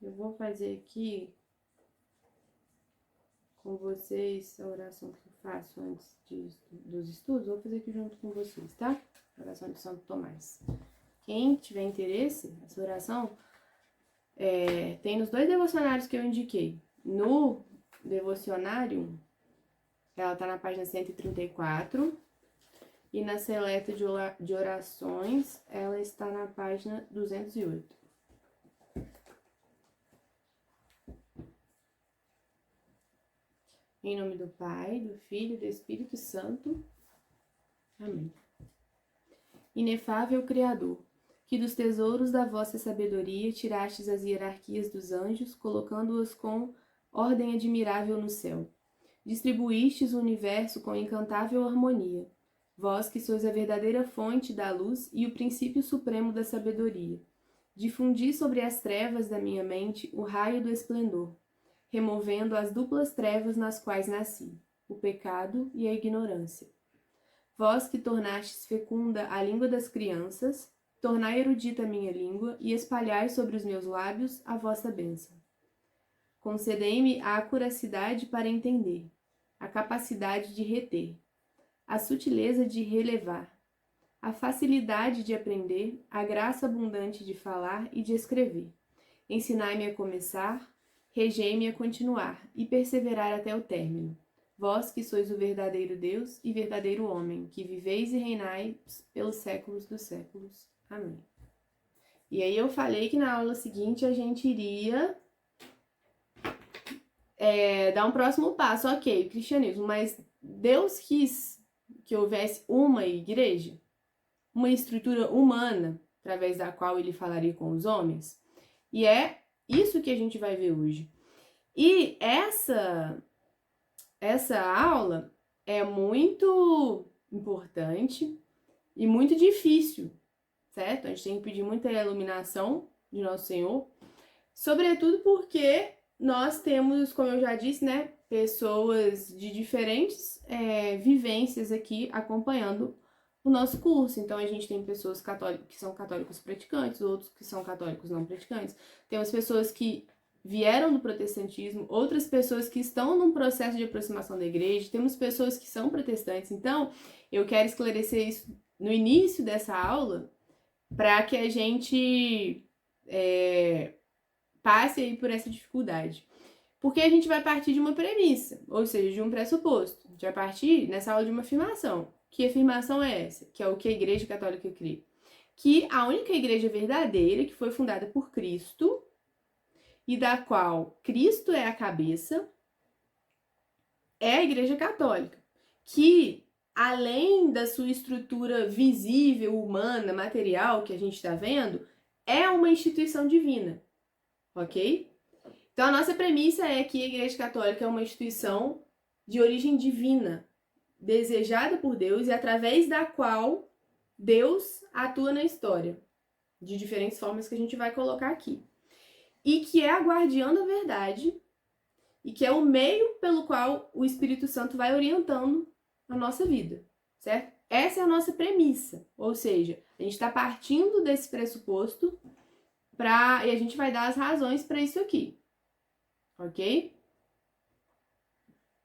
Eu vou fazer aqui com vocês a oração que eu faço antes dos estudos. Vou fazer aqui junto com vocês, tá? A oração de Santo Tomás. Quem tiver interesse, essa oração tem nos 2 devocionários que eu indiquei. No devocionário, ela tá na página 134. E na seleta de orações, ela está na página 208. Em nome do Pai, do Filho e do Espírito Santo. Amém. Inefável Criador, que dos tesouros da vossa sabedoria tirastes as hierarquias dos anjos, colocando-os com ordem admirável no céu. Distribuístes o universo com incantável harmonia. Vós que sois a verdadeira fonte da luz e o princípio supremo da sabedoria. Difundi sobre as trevas da minha mente o raio do esplendor, removendo as duplas trevas nas quais nasci, o pecado e a ignorância. Vós que tornastes fecunda a língua das crianças, tornai erudita a minha língua e espalhai sobre os meus lábios a vossa bênção. Concedei-me a acuracidade para entender, a capacidade de reter, a sutileza de relevar, a facilidade de aprender, a graça abundante de falar e de escrever. Ensinai-me a começar, regei-me a continuar e perseverar até o término. Vós que sois o verdadeiro Deus e verdadeiro homem, que viveis e reinais pelos séculos dos séculos. Amém. E aí eu falei que na aula seguinte a gente iria dar um próximo passo. Ok, cristianismo, mas Deus quis que houvesse uma igreja, uma estrutura humana, através da qual ele falaria com os homens. E é isso que a gente vai ver hoje. E essa aula é muito importante e muito difícil, certo? A gente tem que pedir muita iluminação de Nosso Senhor, sobretudo porque nós temos, como eu já disse, né, pessoas de diferentes vivências aqui acompanhando o nosso curso. Então, a gente tem pessoas que são católicos praticantes, outros que são católicos não praticantes. Temos pessoas que vieram do protestantismo, outras pessoas que estão num processo de aproximação da igreja, temos pessoas que são protestantes. Então, eu quero esclarecer isso no início dessa aula, para que a gente passe aí por essa dificuldade. Porque a gente vai partir de uma premissa, ou seja, de um pressuposto. A gente vai partir nessa aula de uma afirmação. Que afirmação é essa? Que é o que a Igreja Católica crê. Que a única igreja verdadeira, que foi fundada por Cristo, e da qual Cristo é a cabeça, é a Igreja Católica. Que, além da sua estrutura visível, humana, material, que a gente está vendo, é uma instituição divina. Ok? Então, a nossa premissa é que a Igreja Católica é uma instituição de origem divina, desejada por Deus e através da qual Deus atua na história, de diferentes formas que a gente vai colocar aqui. E que é a guardiã da verdade e que é o meio pelo qual o Espírito Santo vai orientando a nossa vida, certo? Essa é a nossa premissa, ou seja, a gente está partindo desse pressuposto e a gente vai dar as razões para isso aqui. Ok?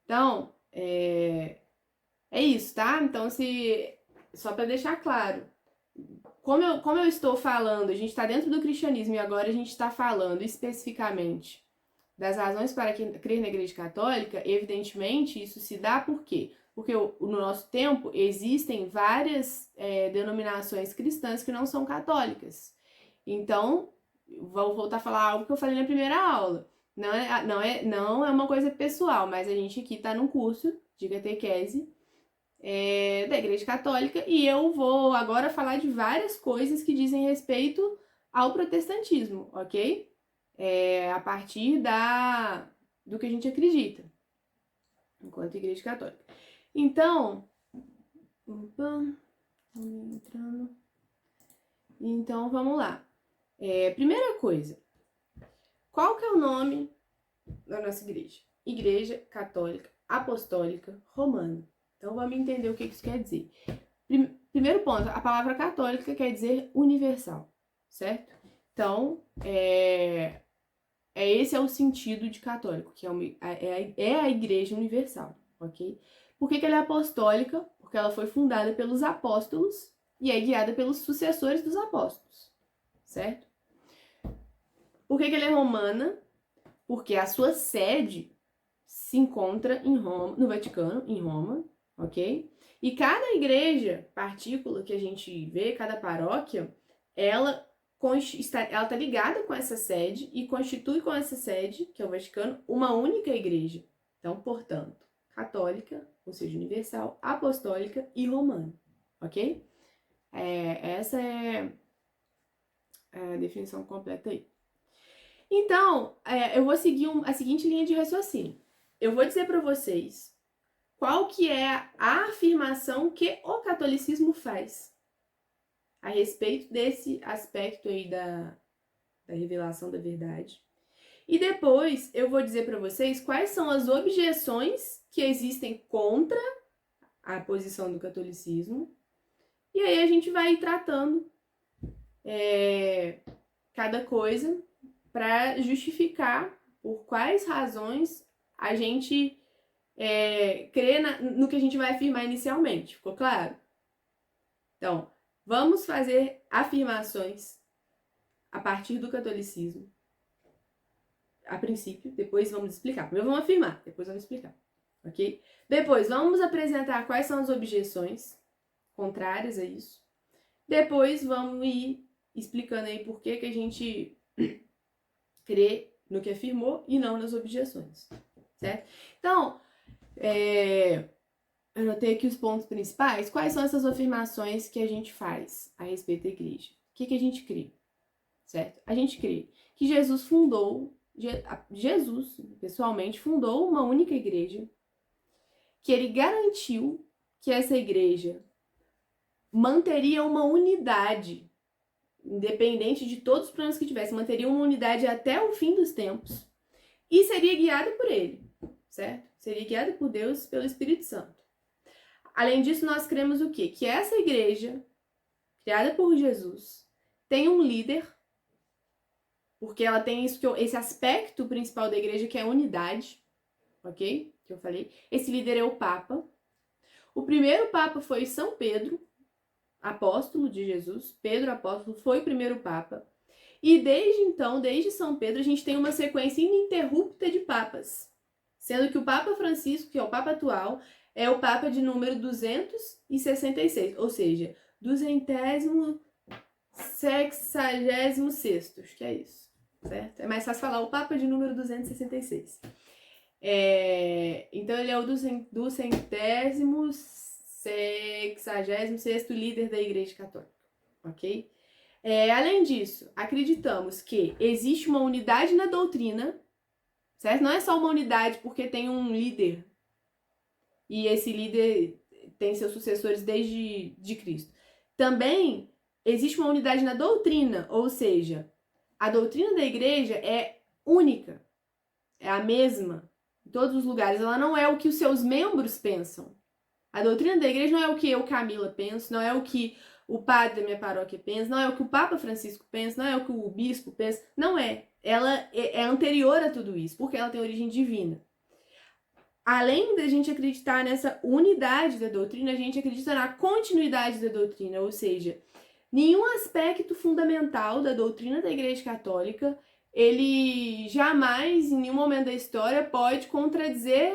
Então, é isso, tá? Então, só para deixar claro, como eu estou falando, a gente está dentro do cristianismo e agora a gente está falando especificamente das razões para crer na Igreja Católica, evidentemente isso se dá por quê? Porque no nosso tempo existem várias denominações cristãs que não são católicas. Então, vou voltar a falar algo que eu falei na primeira aula. Não é uma coisa pessoal, mas a gente aqui está num curso de catequese da Igreja Católica e eu vou agora falar de várias coisas que dizem respeito ao protestantismo, ok? A partir do que a gente acredita, enquanto Igreja Católica. Então, vamos lá. Primeira coisa, qual que é o nome da nossa igreja? Igreja Católica Apostólica Romana. Então, vamos entender o que isso quer dizer. Primeiro ponto, a palavra católica quer dizer universal, certo? Então, Esse é o sentido de católico, que é a Igreja Universal, ok? Por que ela é apostólica? Porque ela foi fundada pelos apóstolos e é guiada pelos sucessores dos apóstolos, certo? Por que ela é romana? Porque a sua sede se encontra em Roma, no Vaticano, em Roma, ok? E cada igreja, partícula que a gente vê, cada paróquia, ela está ligada com essa sede e constitui com essa sede, que é o Vaticano, uma única igreja. Então, portanto, católica, ou seja, universal, apostólica e romana, ok? Essa é a definição completa aí. Então, eu vou seguir a seguinte linha de raciocínio. Eu vou dizer para vocês qual que é a afirmação que o catolicismo faz a respeito desse aspecto aí da revelação da verdade. E depois eu vou dizer para vocês quais são as objeções que existem contra a posição do catolicismo. E aí a gente vai tratando cada coisa para justificar por quais razões a gente crê no que a gente vai afirmar inicialmente. Ficou claro? Então, vamos fazer afirmações a partir do catolicismo. A princípio, depois vamos explicar. Primeiro vamos afirmar, depois vamos explicar. Ok? Depois, vamos apresentar quais são as objeções contrárias a isso. Depois, vamos ir explicando aí por que a gente crê no que afirmou e não nas objeções. Certo? Então, eu anotei aqui os pontos principais. Quais são essas afirmações que a gente faz a respeito da igreja? O que a gente crê? Certo? A gente crê que Jesus pessoalmente fundou uma única igreja, que ele garantiu que essa igreja manteria uma unidade, independente de todos os problemas que tivesse, manteria uma unidade até o fim dos tempos e seria guiada por ele, certo? Seria guiada por Deus, pelo Espírito Santo. Além disso, nós cremos o quê? Que essa igreja, criada por Jesus, tem um líder, porque ela tem esse aspecto principal da igreja, que é a unidade, ok? Que eu falei. Esse líder é o Papa. O primeiro Papa foi São Pedro, apóstolo de Jesus. Pedro, apóstolo, foi o primeiro Papa. E desde então, desde São Pedro, a gente tem uma sequência ininterrupta de papas. Sendo que o Papa Francisco, que é o Papa atual, é o Papa de número 266, ou seja, 266, acho que é isso, certo? É mais fácil falar o Papa de número 266. Então ele é o 266º líder da Igreja Católica, ok? Além disso, acreditamos que existe uma unidade na doutrina, certo? Não é só uma unidade porque tem um líder e esse líder tem seus sucessores desde Cristo. Também existe uma unidade na doutrina, ou seja, a doutrina da igreja é única, é a mesma em todos os lugares. Ela não é o que os seus membros pensam. A doutrina da igreja não é o que eu, Camila, penso, não é o que o padre da minha paróquia pensa, não é o que o Papa Francisco pensa, não é o que o bispo pensa, não é. Ela é anterior a tudo isso, porque ela tem origem divina. Além da gente acreditar nessa unidade da doutrina, a gente acredita na continuidade da doutrina, ou seja, nenhum aspecto fundamental da doutrina da Igreja Católica, ele jamais, em nenhum momento da história, pode contradizer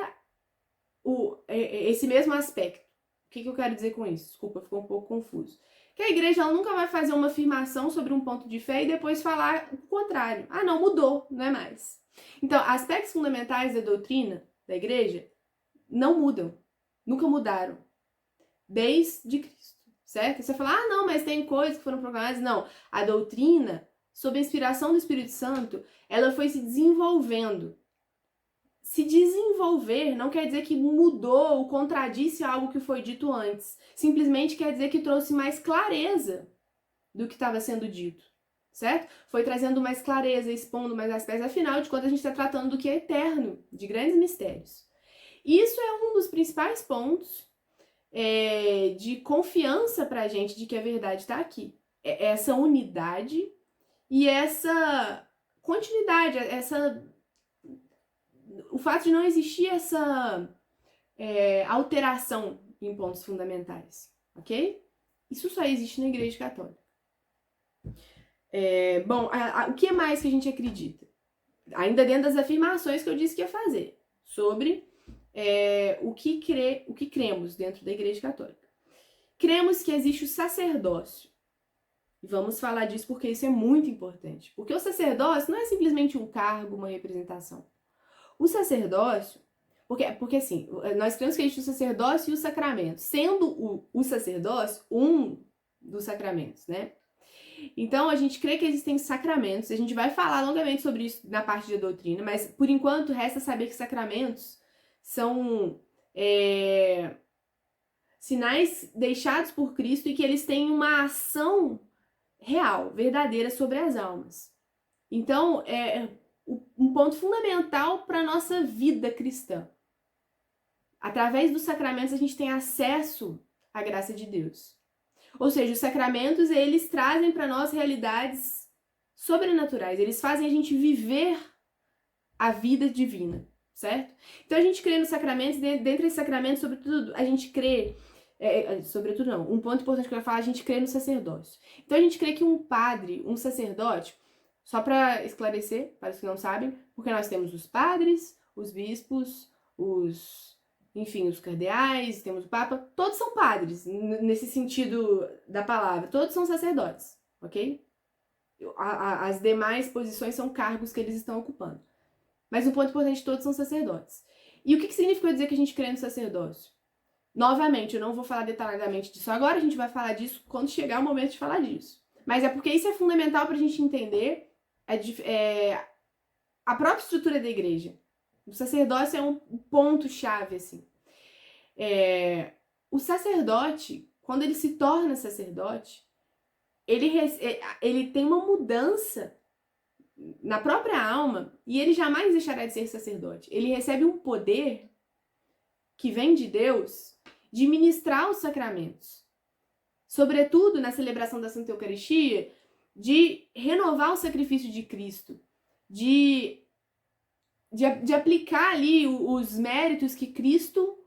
esse mesmo aspecto. O que eu quero dizer com isso? Desculpa, ficou um pouco confuso. Que a igreja ela nunca vai fazer uma afirmação sobre um ponto de fé e depois falar o contrário. Ah, não, mudou, não é mais. Então, aspectos fundamentais da doutrina da igreja não mudam, nunca mudaram, desde Cristo, certo? Você fala, ah, não, mas tem coisas que foram proclamadas. Não, a doutrina, sob a inspiração do Espírito Santo, ela foi se desenvolvendo. Se desenvolver não quer dizer que mudou ou contradisse algo que foi dito antes. Simplesmente quer dizer que trouxe mais clareza do que estava sendo dito, certo? Foi trazendo mais clareza, expondo mais aspectos. Afinal de contas, a gente está tratando do que é eterno, de grandes mistérios. Isso é um dos principais pontos de confiança para a gente de que a verdade está aqui. Essa unidade e essa continuidade, o fato de não existir essa alteração em pontos fundamentais, ok? Isso só existe na Igreja Católica. Bom, o que mais que a gente acredita? Ainda dentro das afirmações que eu disse que ia fazer, sobre o que cremos dentro da Igreja Católica. Cremos que existe o sacerdócio. E vamos falar disso porque isso é muito importante. Porque o sacerdócio não é simplesmente um cargo, uma representação. O sacerdócio, porque assim, nós cremos que existe o sacerdócio e o sacramento, sendo o sacerdócio um dos sacramentos, né? Então, a gente crê que existem sacramentos, a gente vai falar longamente sobre isso na parte de doutrina, mas por enquanto resta saber que sacramentos são sinais deixados por Cristo e que eles têm uma ação real, verdadeira sobre as almas. Então, é um ponto fundamental para a nossa vida cristã. Através dos sacramentos, a gente tem acesso à graça de Deus. Ou seja, os sacramentos, eles trazem para nós realidades sobrenaturais. Eles fazem a gente viver a vida divina, certo? Então, a gente crê nos sacramentos, dentre esses sacramentos, sobretudo, a gente crê... sobretudo não, um ponto importante que eu vou falar, a gente crê no sacerdócio. Então, a gente crê que um padre, um sacerdote, só para esclarecer, para os que não sabem, porque nós temos os padres, os bispos, os cardeais, temos o papa, todos são padres, nesse sentido da palavra, todos são sacerdotes, ok? As demais posições são cargos que eles estão ocupando. Mas o ponto importante, todos são sacerdotes. E o que significa dizer que a gente crê no sacerdócio? Novamente, eu não vou falar detalhadamente disso agora, a gente vai falar disso quando chegar o momento de falar disso. Mas é porque isso é fundamental para a gente entender a própria estrutura da igreja. O sacerdócio é um ponto-chave, assim. O sacerdote, quando ele se torna sacerdote, ele tem uma mudança na própria alma e ele jamais deixará de ser sacerdote. Ele recebe um poder que vem de Deus de ministrar os sacramentos. Sobretudo na celebração da Santa Eucaristia, de renovar o sacrifício de Cristo, de aplicar ali os méritos que Cristo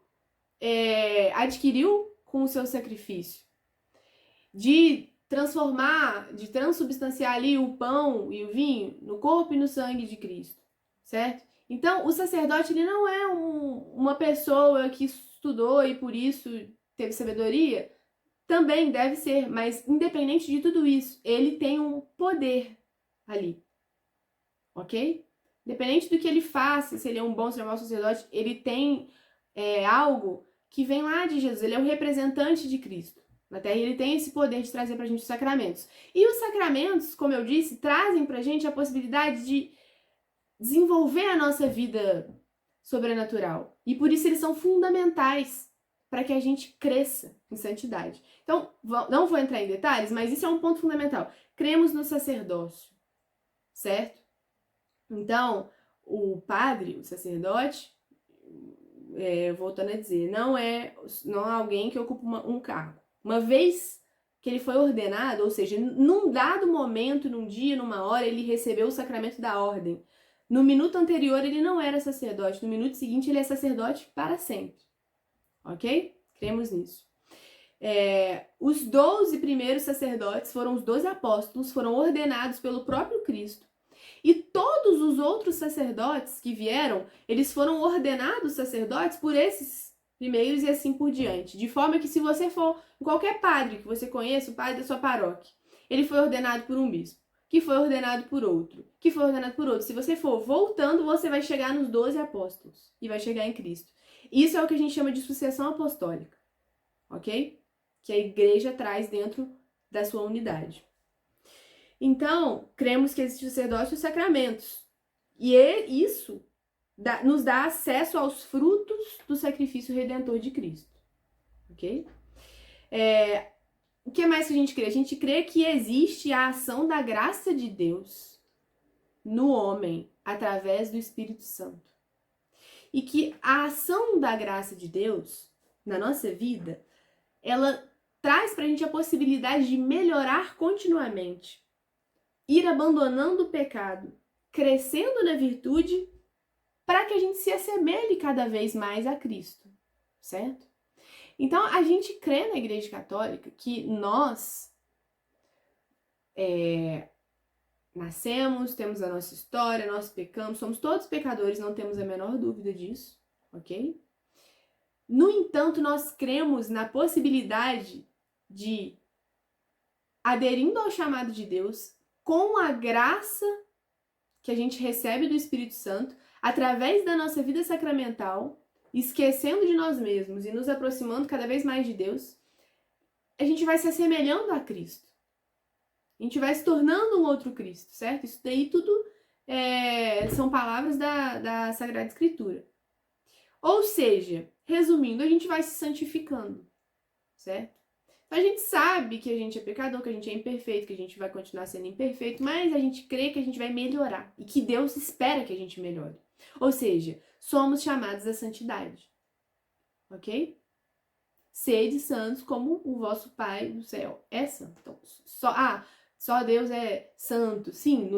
adquiriu com o seu sacrifício, de transformar, de transubstanciar ali o pão e o vinho no corpo e no sangue de Cristo, certo? Então, o sacerdote, ele não é uma pessoa que estudou e por isso teve sabedoria. Também deve ser, mas independente de tudo isso, ele tem um poder ali, ok? Independente do que ele faça, se ele é um bom, se ele é um mau sacerdote, ele tem algo que vem lá de Jesus, ele é o representante de Cristo na Terra e ele tem esse poder de trazer pra gente os sacramentos. E os sacramentos, como eu disse, trazem pra gente a possibilidade de desenvolver a nossa vida sobrenatural. E por isso eles são fundamentais para que a gente cresça em santidade. Então, não vou entrar em detalhes, mas isso é um ponto fundamental. Cremos no sacerdócio, certo? Então, o padre, o sacerdote, voltando a dizer, não é alguém que ocupa um cargo. Uma vez que ele foi ordenado, ou seja, num dado momento, num dia, numa hora, ele recebeu o sacramento da ordem. No minuto anterior, ele não era sacerdote. No minuto seguinte, ele é sacerdote para sempre. Ok? Cremos nisso. Os 12 primeiros sacerdotes foram os 12 apóstolos, foram ordenados pelo próprio Cristo. E todos os outros sacerdotes que vieram, eles foram ordenados sacerdotes por esses primeiros e assim por diante. De forma que se você for qualquer padre que você conheça, o padre da sua paróquia, ele foi ordenado por um bispo, que foi ordenado por outro, que foi ordenado por outro. Se você for voltando, você vai chegar nos 12 apóstolos e vai chegar em Cristo. Isso é o que a gente chama de sucessão apostólica, ok? Que a igreja traz dentro da sua unidade. Então, cremos que existe o sacerdócio e os sacramentos. E isso nos dá acesso aos frutos do sacrifício redentor de Cristo, ok? O que mais que a gente crê? A gente crê que existe a ação da graça de Deus no homem através do Espírito Santo. E que a ação da graça de Deus na nossa vida, ela traz pra gente a possibilidade de melhorar continuamente, ir abandonando o pecado, crescendo na virtude para que a gente se assemelhe cada vez mais a Cristo, certo? Então, a gente crê na Igreja Católica que nós nascemos, temos a nossa história, nós pecamos, somos todos pecadores, não temos a menor dúvida disso, ok? No entanto, nós cremos na possibilidade de, aderindo ao chamado de Deus, com a graça que a gente recebe do Espírito Santo, através da nossa vida sacramental, esquecendo de nós mesmos e nos aproximando cada vez mais de Deus, a gente vai se assemelhando a Cristo. A gente vai se tornando um outro Cristo, certo? Isso daí tudo são palavras da Sagrada Escritura. Ou seja, resumindo, a gente vai se santificando, certo? Então a gente sabe que a gente é pecador, que a gente é imperfeito, que a gente vai continuar sendo imperfeito, mas a gente crê que a gente vai melhorar e que Deus espera que a gente melhore. Ou seja, somos chamados à santidade, ok? Sede santos como o vosso Pai do céu é santo. Então, só Deus é santo. Sim,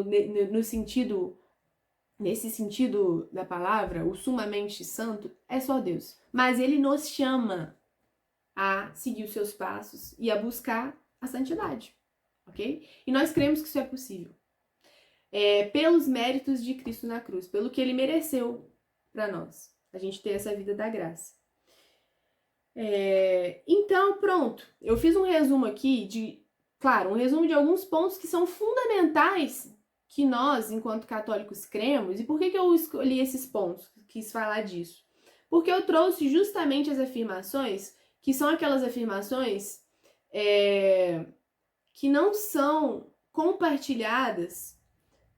nesse sentido da palavra, o sumamente santo é só Deus. Mas ele nos chama a seguir os seus passos e a buscar a santidade, ok? E nós cremos que isso é possível. Pelos méritos de Cristo na cruz, pelo que ele mereceu para nós, a gente ter essa vida da graça. Então, pronto, eu fiz um resumo aqui um resumo de alguns pontos que são fundamentais que nós, enquanto católicos, cremos. E por que eu escolhi esses pontos? Quis falar disso. Porque eu trouxe justamente as afirmações, que são aquelas afirmações que não são compartilhadas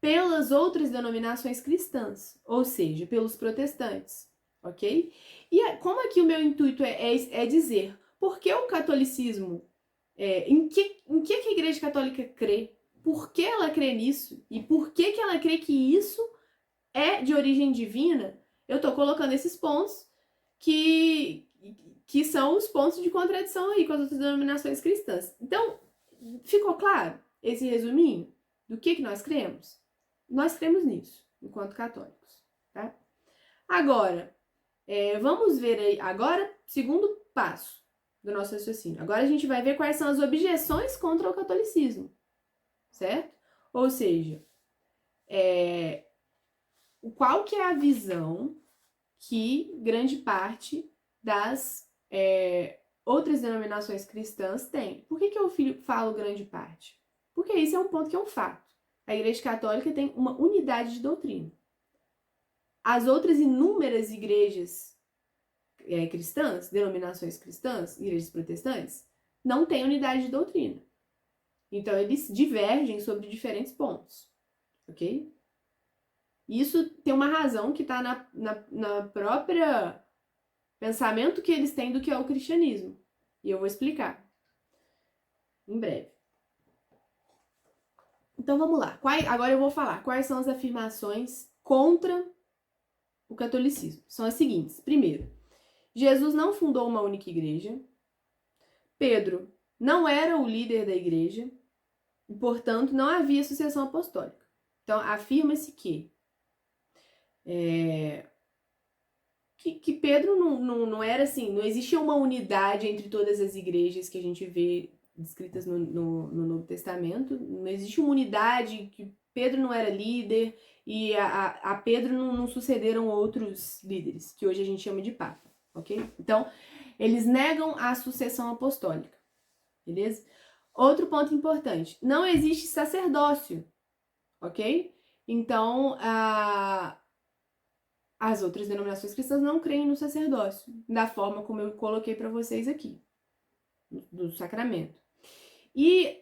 pelas outras denominações cristãs, ou seja, pelos protestantes, ok? E como aqui o meu intuito é dizer por que o catolicismo, em que a Igreja Católica crê, por que ela crê nisso e por que ela crê que isso é de origem divina, eu tô colocando esses pontos que são os pontos de contradição aí com as outras denominações cristãs. Então, ficou claro esse resuminho do que nós cremos? Nós cremos nisso, enquanto católicos, tá? Agora, vamos ver aí, agora, segundo passo do nosso raciocínio. Agora a gente vai ver quais são as objeções contra o catolicismo, certo? Ou seja, qual que é a visão que grande parte das outras denominações cristãs tem. Por que eu falo grande parte? Porque isso é um ponto que é um fato. A Igreja Católica tem uma unidade de doutrina. As outras inúmeras igrejas cristãs, denominações cristãs, igrejas protestantes, não têm unidade de doutrina. Então, eles divergem sobre diferentes pontos, ok? Isso tem uma razão que está na própria pensamento que eles têm do que é o cristianismo. E eu vou explicar em breve. Então vamos lá. Agora eu vou falar quais são as afirmações contra o catolicismo. São as seguintes. Primeiro, Jesus não fundou uma única igreja. Pedro não era o líder da igreja. E, portanto, não havia sucessão apostólica. Então, afirma-se que Pedro não era assim, não existia uma unidade entre todas as igrejas que a gente vê descritas no Novo Testamento, não existe uma unidade, que Pedro não era líder e a Pedro não sucederam outros líderes, que hoje a gente chama de Papa, ok? Então, eles negam a sucessão apostólica, beleza? Outro ponto importante, não existe sacerdócio, ok? Então, as outras denominações cristãs não creem no sacerdócio, da forma como eu coloquei para vocês aqui, do sacramento. E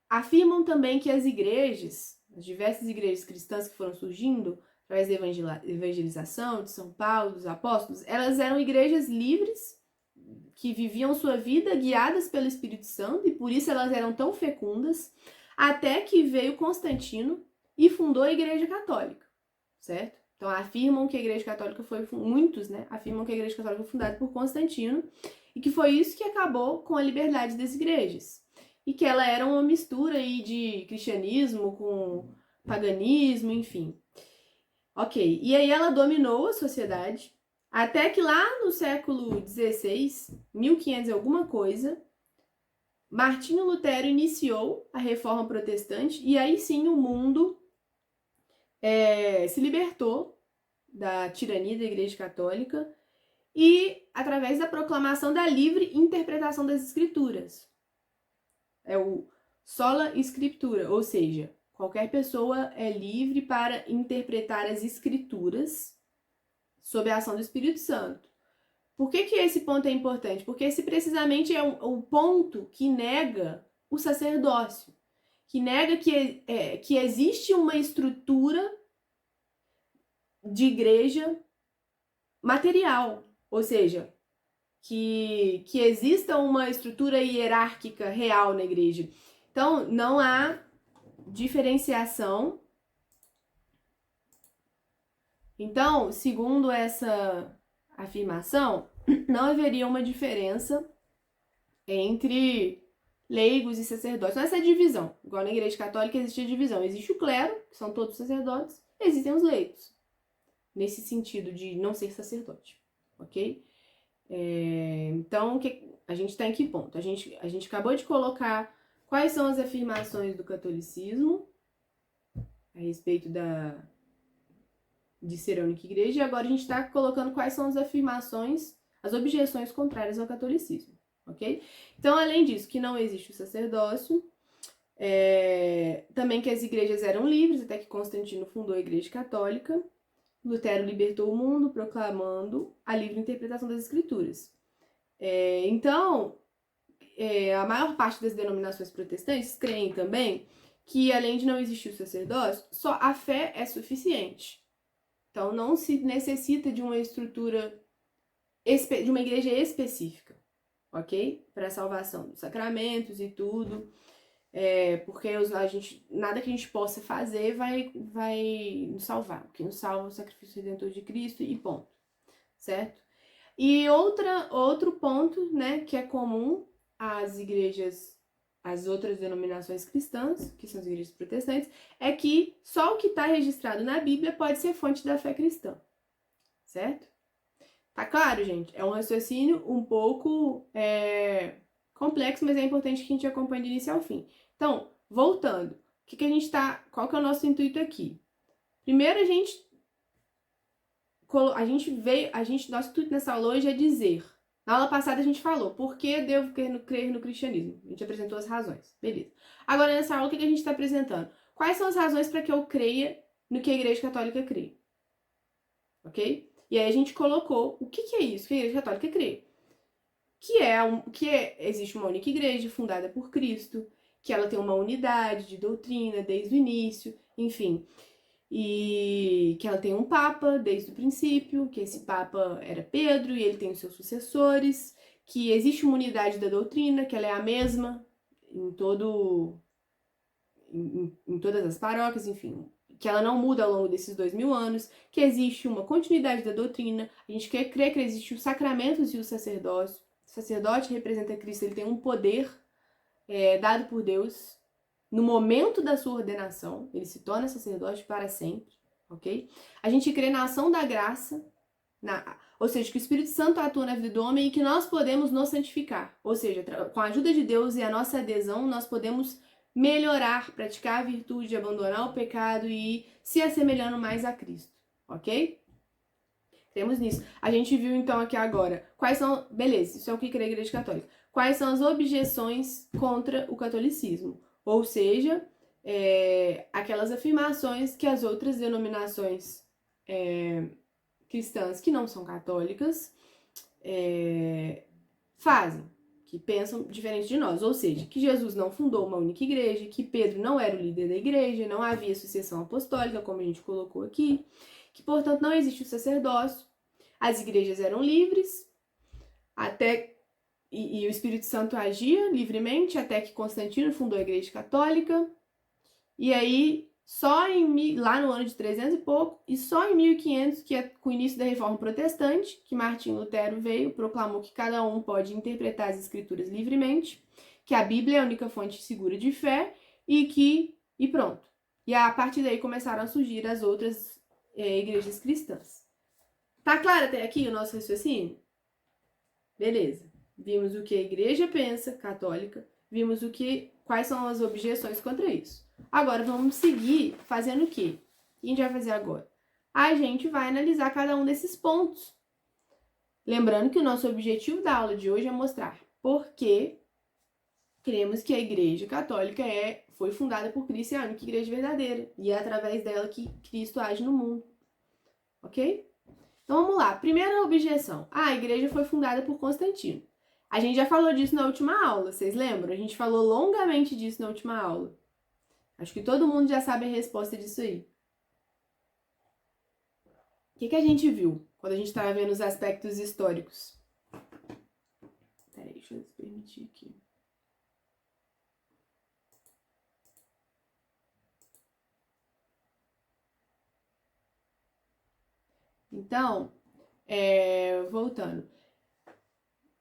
afirmam também que as diversas igrejas cristãs que foram surgindo através da evangelização de São Paulo, dos apóstolos, elas eram igrejas livres, que viviam sua vida guiadas pelo Espírito Santo, e por isso elas eram tão fecundas, até que veio Constantino e fundou a Igreja Católica, certo? Então afirmam que a Igreja Católica muitos, né, afirmam que a Igreja Católica foi fundada por Constantino, e que foi isso que acabou com a liberdade das igrejas. E que ela era uma mistura aí de cristianismo com paganismo, enfim. Ok, e aí ela dominou a sociedade, até que lá no século XVI, 1500 e alguma coisa, Martinho Lutero iniciou a Reforma Protestante, e aí sim o mundo se libertou da tirania da Igreja Católica e através da proclamação da livre interpretação das Escrituras. É o sola scriptura, ou seja, qualquer pessoa é livre para interpretar as Escrituras sob a ação do Espírito Santo. Por que esse ponto é importante? Porque esse precisamente é o ponto que nega o sacerdócio, que nega que existe uma estrutura de igreja material, ou seja, que exista uma estrutura hierárquica real na igreja. Então, não há diferenciação. Então, segundo essa afirmação, não haveria uma diferença entre leigos e sacerdotes. Não é essa divisão. Igual na Igreja Católica existe a divisão. Existe o clero, que são todos sacerdotes, e existem os leigos. Nesse sentido de não ser sacerdote, ok? Então, a gente está em que ponto? A gente acabou de colocar quais são as afirmações do catolicismo a respeito de ser a única igreja, e agora a gente está colocando quais são as afirmações, as objeções contrárias ao catolicismo, ok? Então, além disso, que não existe o sacerdócio, também que as igrejas eram livres, até que Constantino fundou a Igreja Católica, Lutero libertou o mundo proclamando a livre interpretação das Escrituras. Então, a maior parte das denominações protestantes creem também que, além de não existir o sacerdócio, só a fé é suficiente. Então, não se necessita de uma estrutura, de uma igreja específica, ok? Para a salvação dos sacramentos e tudo. Porque nada que a gente possa fazer vai nos salvar. O que nos salva é o sacrifício redentor de Cristo e ponto. Certo? E outro ponto, né, que é comum às igrejas, às outras denominações cristãs, que são as igrejas protestantes, é que só o que está registrado na Bíblia pode ser fonte da fé cristã. Certo? Tá claro, gente? É um raciocínio um pouco complexo, mas é importante que a gente acompanhe de início ao fim. Então, voltando, qual que é o nosso intuito aqui? Primeiro, nosso intuito nessa aula hoje é dizer. Na aula passada a gente falou, por que devo crer no cristianismo? A gente apresentou as razões, beleza. Agora, nessa aula, o que a gente está apresentando? Quais são as razões para que eu creia no que a Igreja Católica crê? Ok? E aí a gente colocou o que é isso que a Igreja Católica crê. Existe uma única igreja fundada por Cristo, que ela tem uma unidade de doutrina desde o início, enfim, e que ela tem um papa desde o princípio, que esse papa era Pedro e ele tem os seus sucessores, que existe uma unidade da doutrina, que ela é a mesma em todas as paróquias, enfim, que ela não muda ao longo desses 2000 anos, que existe uma continuidade da doutrina, a gente crê que existe os sacramentos e o sacerdócio. O sacerdote representa Cristo, ele tem um poder dado por Deus no momento da sua ordenação, ele se torna sacerdote para sempre, ok? A gente crê na ação da graça, ou seja, que o Espírito Santo atua na vida do homem e que nós podemos nos santificar, ou seja, com a ajuda de Deus e a nossa adesão, nós podemos melhorar, praticar a virtude, abandonar o pecado e ir se assemelhando mais a Cristo, ok? Cremos nisso. A gente viu então aqui agora beleza, isso é o que crê a Igreja Católica. Quais são as objeções contra o catolicismo? Ou seja, aquelas afirmações que as outras denominações cristãs que não são católicas fazem, que pensam diferente de nós. Ou seja, que Jesus não fundou uma única igreja, que Pedro não era o líder da igreja, não havia sucessão apostólica, como a gente colocou aqui, que, portanto, não existe o sacerdócio, as igrejas eram livres, e o Espírito Santo agia livremente, até que Constantino fundou a Igreja Católica, e aí, lá no ano de 300 e pouco, e só em 1500, que é com o início da Reforma Protestante, que Martinho Lutero veio, proclamou que cada um pode interpretar as Escrituras livremente, que a Bíblia é a única fonte segura de fé, e pronto. E a partir daí começaram a surgir as outras igrejas cristãs. Tá claro até aqui o nosso raciocínio? Beleza. Vimos o que a igreja pensa, católica, vimos quais são as objeções contra isso. Agora vamos seguir fazendo o quê? O que a gente vai fazer agora? A gente vai analisar cada um desses pontos. Lembrando que o nosso objetivo da aula de hoje é mostrar por que cremos que a Igreja Católica foi fundada por Cristo e é a única igreja verdadeira. E é através dela que Cristo age no mundo. Ok? Então vamos lá. Primeira objeção. A igreja foi fundada por Constantino. A gente já falou disso na última aula, vocês lembram? A gente falou longamente disso na última aula. Acho que todo mundo já sabe a resposta disso aí. O que a gente viu quando a gente estava vendo os aspectos históricos? Peraí, deixa eu permitir aqui. Então, voltando.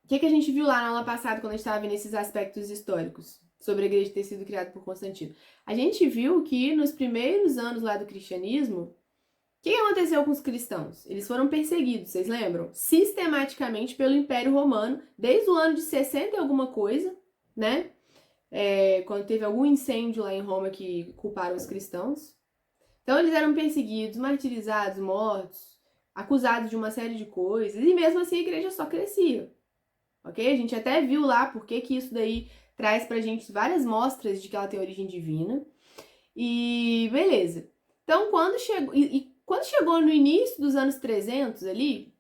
O que a gente viu lá na aula passada quando a gente estava vendo esses aspectos históricos sobre a igreja ter sido criada por Constantino? A gente viu que nos primeiros anos lá do cristianismo, o que aconteceu com os cristãos? Eles foram perseguidos, vocês lembram? Sistematicamente pelo Império Romano, desde o ano de 60 e alguma coisa, né? Quando teve algum incêndio lá em Roma que culparam os cristãos. Então eles eram perseguidos, martirizados, mortos, acusados de uma série de coisas, e mesmo assim a igreja só crescia. Ok? A gente até viu lá porque que isso daí traz pra gente várias mostras de que ela tem origem divina. E beleza. Então, quando chegou no início dos anos 300 ali,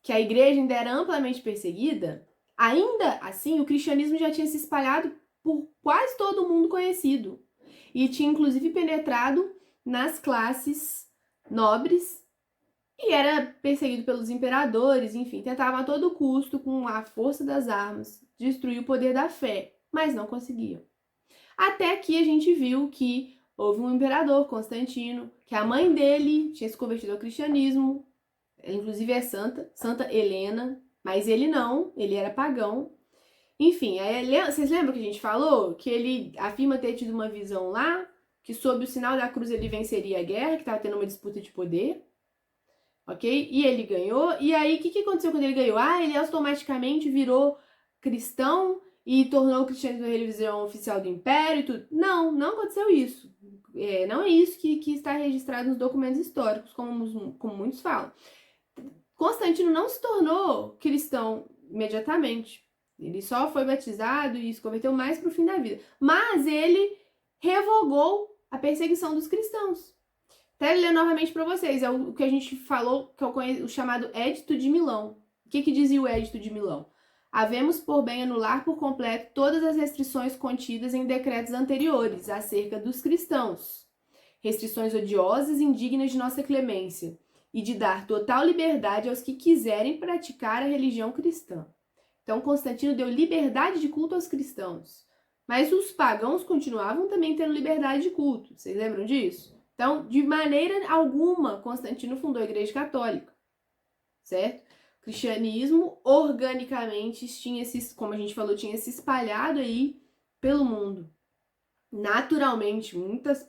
que a igreja ainda era amplamente perseguida, ainda assim o cristianismo já tinha se espalhado por quase todo o mundo conhecido. E tinha inclusive penetrado nas classes nobres e era perseguido pelos imperadores, enfim, tentava a todo custo, com a força das armas, destruir o poder da fé, mas não conseguiam. Até que a gente viu que houve um imperador, Constantino, que a mãe dele tinha se convertido ao cristianismo, inclusive é Santa Helena, mas ele não, ele era pagão. Enfim, vocês lembram que a gente falou? Que ele afirma ter tido uma visão lá, que sob o sinal da cruz ele venceria a guerra, que estava tendo uma disputa de poder. Ok? E ele ganhou. E aí, o que aconteceu quando ele ganhou? Ele automaticamente virou cristão e tornou o cristianismo a religião oficial do império e tudo. Não, não aconteceu isso. Não é isso que está registrado nos documentos históricos, como muitos falam. Constantino não se tornou cristão imediatamente. Ele só foi batizado e se converteu mais para o fim da vida. Mas ele revogou a perseguição dos cristãos. Até ler novamente para vocês, é o que a gente falou, que é o chamado Édito de Milão. O que dizia o Édito de Milão? Havemos por bem anular por completo todas as restrições contidas em decretos anteriores acerca dos cristãos, restrições odiosas e indignas de nossa clemência, e de dar total liberdade aos que quiserem praticar a religião cristã. Então, Constantino deu liberdade de culto aos cristãos, mas os pagãos continuavam também tendo liberdade de culto. Vocês lembram disso? Então, de maneira alguma, Constantino fundou a Igreja Católica, certo? O cristianismo, organicamente, como a gente falou, tinha se espalhado aí pelo mundo. Naturalmente,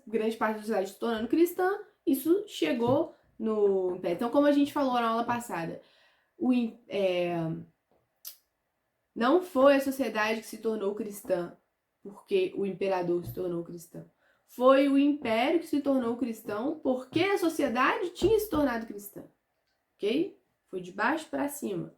grande parte da sociedade se tornando cristã, isso chegou no Império. Então, como a gente falou na aula passada, não foi a sociedade que se tornou cristã porque o imperador se tornou cristão. Foi o império que se tornou cristão porque a sociedade tinha se tornado cristã. Ok? Foi de baixo para cima.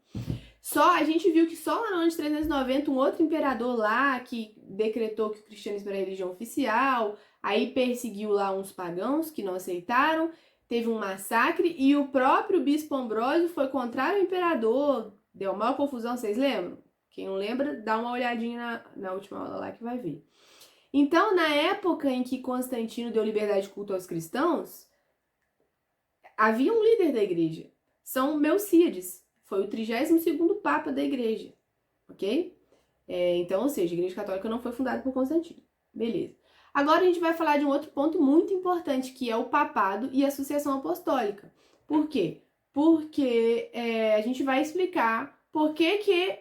A gente viu que só lá no ano de 390, um outro imperador lá que decretou que o cristianismo era a religião oficial, aí perseguiu lá uns pagãos que não aceitaram, teve um massacre e o próprio bispo Ambrósio foi contrário ao imperador. Deu uma confusão, vocês lembram? Quem não lembra, dá uma olhadinha na última aula lá que vai ver. Então, na época em que Constantino deu liberdade de culto aos cristãos, havia um líder da igreja, São Melcíades, foi o 32º Papa da igreja, ok? Então, ou seja, a Igreja Católica não foi fundada por Constantino. Beleza. Agora a gente vai falar de um outro ponto muito importante, que é o papado e a sucessão apostólica. Por quê? Porque a gente vai explicar por que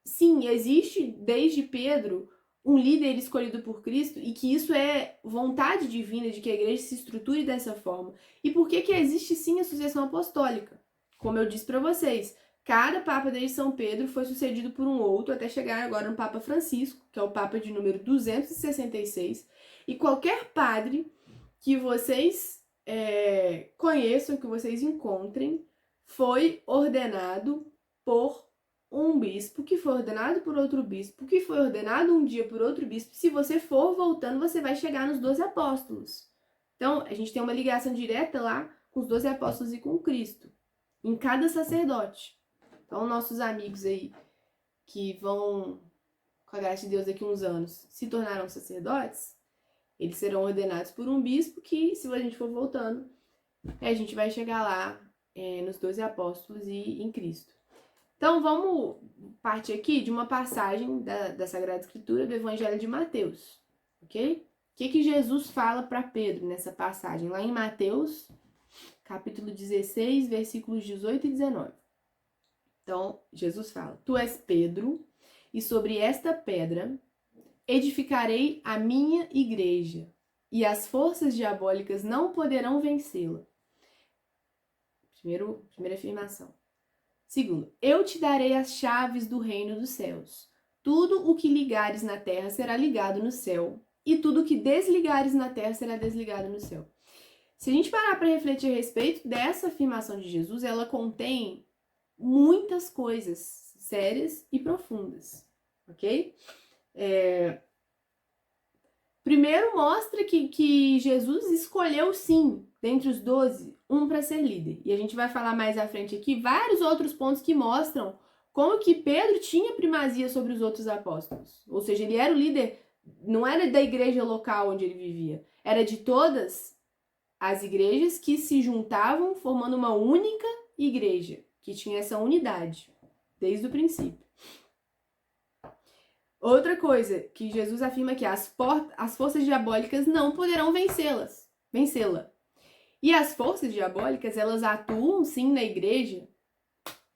sim, existe desde Pedro um líder escolhido por Cristo e que isso é vontade divina de que a igreja se estruture dessa forma. E por que existe sim a sucessão apostólica? Como eu disse para vocês, cada papa desde São Pedro foi sucedido por um outro até chegar agora no Papa Francisco, que é o papa de número 266, e qualquer padre que vocês conheçam, que vocês encontrem, foi ordenado por um bispo, que foi ordenado por outro bispo, que foi ordenado um dia por outro bispo. Se você for voltando, você vai chegar nos 12 apóstolos. Então, a gente tem uma ligação direta lá com os 12 apóstolos e com Cristo, em cada sacerdote. Então, nossos amigos aí, que vão, com a graça de Deus, daqui a uns anos, se tornaram sacerdotes, eles serão ordenados por um bispo que, se a gente for voltando, a gente vai chegar lá nos 12 apóstolos e em Cristo. Então, vamos partir aqui de uma passagem da Sagrada Escritura do Evangelho de Mateus, ok? O que Jesus fala para Pedro nessa passagem? Lá em Mateus, capítulo 16, versículos 18 e 19. Então, Jesus fala: Tu és Pedro, e sobre esta pedra edificarei a minha igreja, e as forças diabólicas não poderão vencê-la. Primeira afirmação. Segundo, eu te darei as chaves do reino dos céus. Tudo o que ligares na terra será ligado no céu, e tudo o que desligares na terra será desligado no céu. Se a gente parar para refletir a respeito dessa afirmação de Jesus, ela contém muitas coisas sérias e profundas, ok? Primeiro mostra que Jesus escolheu sim, dentre os 12, um para ser líder. E a gente vai falar mais à frente aqui vários outros pontos que mostram como que Pedro tinha primazia sobre os outros apóstolos. Ou seja, ele era o líder, não era da igreja local onde ele vivia, era de todas as igrejas que se juntavam formando uma única igreja, que tinha essa unidade desde o princípio. Outra coisa que Jesus afirma que as forças diabólicas não poderão vencê-la. E as forças diabólicas, elas atuam sim na igreja,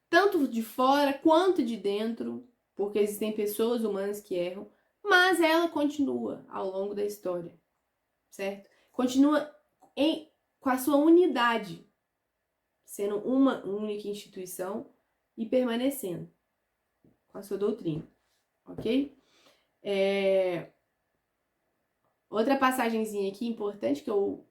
tanto de fora quanto de dentro, porque existem pessoas humanas que erram, mas ela continua ao longo da história, certo? Continua com a sua unidade, sendo uma única instituição e permanecendo com a sua doutrina, ok? Outra passagenzinha aqui importante que eu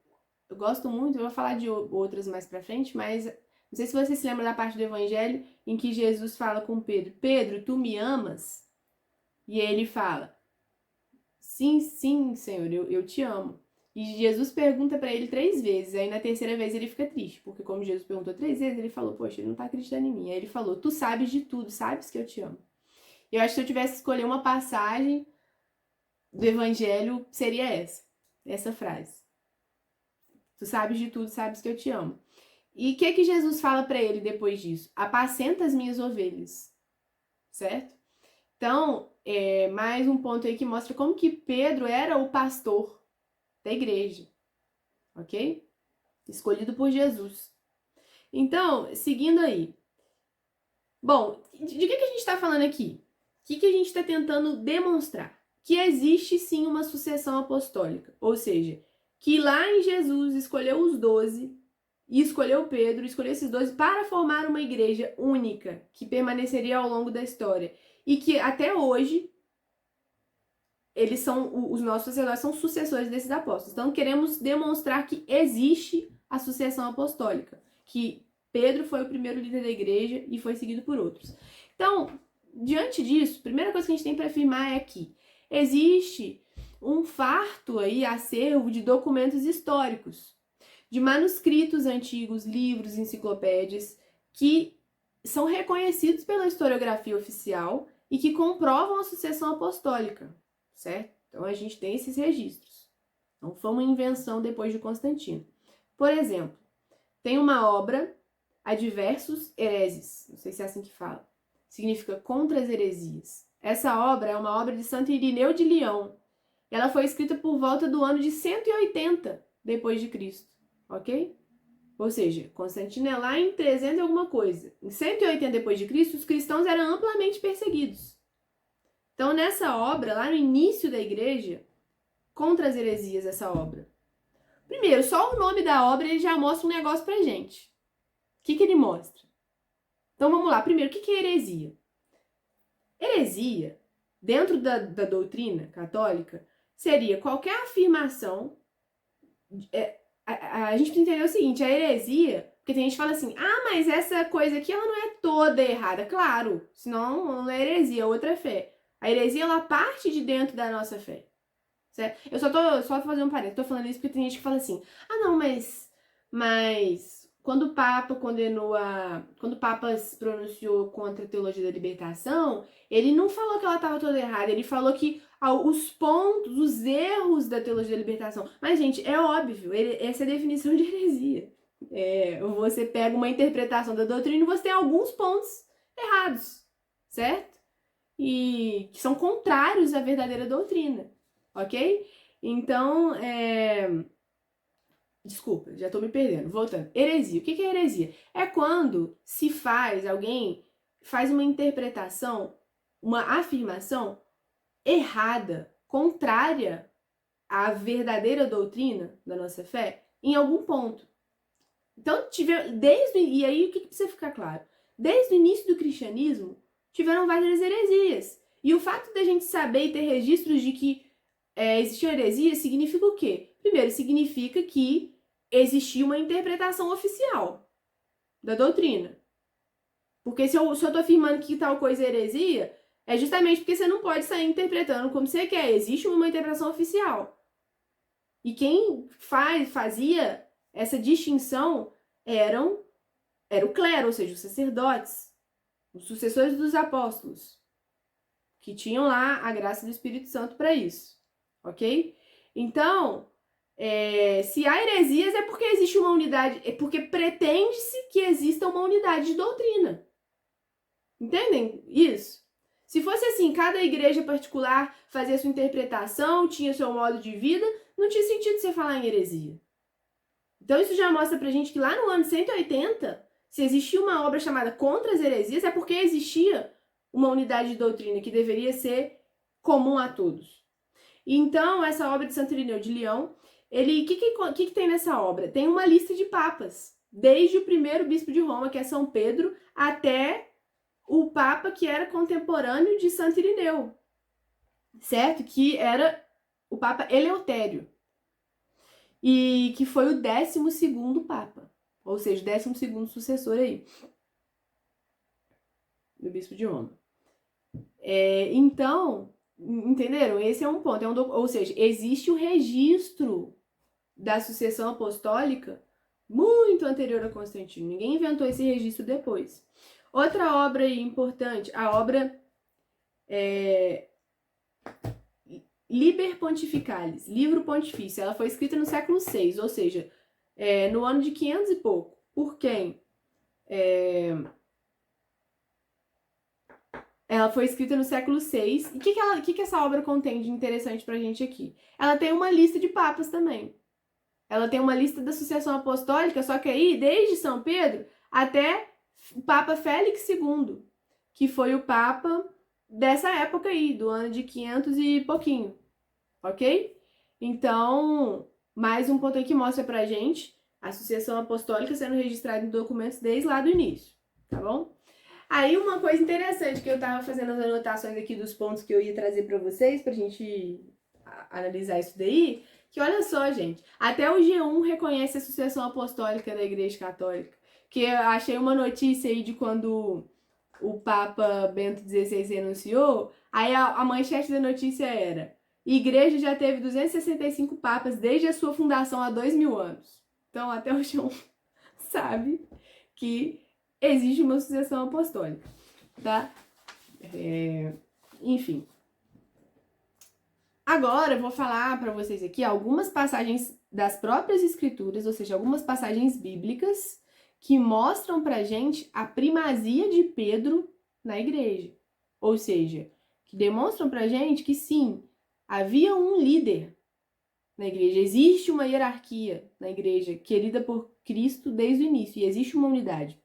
gosto muito, eu vou falar de outras mais pra frente, mas não sei se você se lembra da parte do Evangelho em que Jesus fala com Pedro: Pedro, tu me amas? E ele fala: sim, sim, Senhor, eu te amo. E Jesus pergunta pra ele 3 vezes, aí na terceira vez ele fica triste, porque como Jesus perguntou 3 vezes, ele falou: poxa, ele não tá acreditando em mim. Aí ele falou: tu sabes de tudo, sabes que eu te amo. Eu acho que se eu tivesse que escolher uma passagem do Evangelho, seria essa frase. Tu sabes de tudo, sabes que eu te amo. E o que Jesus fala para ele depois disso? Apacenta as minhas ovelhas, certo? Então, mais um ponto aí que mostra como que Pedro era o pastor da igreja, ok? Escolhido por Jesus. Então, seguindo aí. Bom, de que a gente está falando aqui? O que a gente está tentando demonstrar? Que existe sim uma sucessão apostólica, ou seja, que lá em Jesus escolheu os 12 e escolheu Pedro, escolheu esses 12 para formar uma igreja única, que permaneceria ao longo da história. E que até hoje, eles são, os nossos sacerdotes são sucessores desses apóstolos. Então, queremos demonstrar que existe a sucessão apostólica, que Pedro foi o primeiro líder da igreja e foi seguido por outros. Então, diante disso, a primeira coisa que a gente tem para afirmar é que existe um farto aí, acervo de documentos históricos, de manuscritos antigos, livros, enciclopédias, que são reconhecidos pela historiografia oficial e que comprovam a sucessão apostólica, certo? Então a gente tem esses registros. Não foi uma invenção depois de Constantino. Por exemplo, tem uma obra, Adversus Hereses, não sei se é assim que fala, significa contra as heresias. Essa obra é uma obra de Santo Irineu de Leão. Ela foi escrita por volta do ano de 180 depois de Cristo, ok? Ou seja, Constantino é lá em 300 e alguma coisa. Em 180 depois de Cristo, os cristãos eram amplamente perseguidos. Então, nessa obra, lá no início da igreja, contra as heresias, essa obra. Primeiro, só o nome da obra ele já mostra um negócio pra gente. O que ele mostra? Então, vamos lá. Primeiro, o que é heresia? Heresia, dentro da doutrina católica, seria qualquer afirmação. A gente precisa entender o seguinte: a heresia, porque tem gente que fala assim, mas essa coisa aqui ela não é toda errada. Claro, senão não é heresia, é outra fé. A heresia, ela parte de dentro da nossa fé. Certo? Eu só fazendo um parênteses, tô falando isso porque tem gente que fala assim, não, mas quando o Papa quando o Papa se pronunciou contra a teologia da libertação, ele não falou que ela estava toda errada, ele falou que os pontos, os erros da teologia da libertação. Mas, gente, é óbvio, essa é a definição de heresia. Você pega uma interpretação da doutrina e você tem alguns pontos errados, certo? E que são contrários à verdadeira doutrina, ok? Então, desculpa, já tô me perdendo. Voltando. Heresia. O que é heresia? É quando alguém faz uma interpretação, uma afirmação errada, contrária à verdadeira doutrina da nossa fé, em algum ponto. Então, e aí o que precisa ficar claro? Desde o início do cristianismo, tiveram várias heresias. E o fato da gente saber e ter registros de que existiam heresias significa o quê? Primeiro, significa que existia uma interpretação oficial da doutrina. Porque se eu tô afirmando que tal coisa é heresia, é justamente porque você não pode sair interpretando como você quer. Existe uma interpretação oficial. E quem fazia essa distinção era o clero, ou seja, os sacerdotes, os sucessores dos apóstolos, que tinham lá a graça do Espírito Santo para isso, ok? Então, se há heresias é porque existe uma unidade, é porque pretende-se que exista uma unidade de doutrina. Entendem isso? Se fosse assim, cada igreja particular fazia sua interpretação, tinha seu modo de vida, não tinha sentido você falar em heresia. Então isso já mostra pra gente que lá no ano 180, se existia uma obra chamada Contra as Heresias, é porque existia uma unidade de doutrina que deveria ser comum a todos. Então, essa obra de Santo Irineu de Leão, o que tem nessa obra? Tem uma lista de papas, desde o primeiro bispo de Roma, que é São Pedro, até o papa que era contemporâneo de Santo Irineu, certo? Que era o papa Eleutério, e que foi o 12º papa, ou seja, o 12º sucessor aí do bispo de Roma. Então, entenderam? Esse é um ponto, ou seja, existe o registro da sucessão apostólica muito anterior a Constantino. Ninguém inventou esse registro depois. Outra obra aí importante, a obra Liber Pontificalis, Livro Pontifício. Ela foi escrita no século VI, ou seja, no ano de 500 e pouco. Por quem? Ela foi escrita no século VI. E o que essa obra contém de interessante pra gente aqui? Ela tem uma lista de papas também. Ela tem uma lista da sucessão apostólica, só que aí, desde São Pedro até o Papa Félix II, que foi o Papa dessa época aí, do ano de 500 e pouquinho, ok? Então, mais um ponto aí que mostra pra gente a sucessão apostólica sendo registrada em documentos desde lá do início, tá bom? Aí uma coisa interessante que eu tava fazendo as anotações aqui dos pontos que eu ia trazer pra vocês, pra gente analisar isso daí, que olha só, gente, até o G1 reconhece a sucessão apostólica da Igreja Católica, que eu achei uma notícia aí de quando o Papa Bento XVI renunciou, aí a manchete da notícia era: Igreja já teve 265 papas desde a sua fundação há 2000 anos. Então até o G1 sabe que existe uma sucessão apostólica, tá? Enfim. Agora eu vou falar para vocês aqui algumas passagens das próprias escrituras, ou seja, algumas passagens bíblicas que mostram pra gente a primazia de Pedro na igreja. Ou seja, que demonstram pra gente que sim, havia um líder na igreja, existe uma hierarquia na igreja querida por Cristo desde o início e existe uma unidade.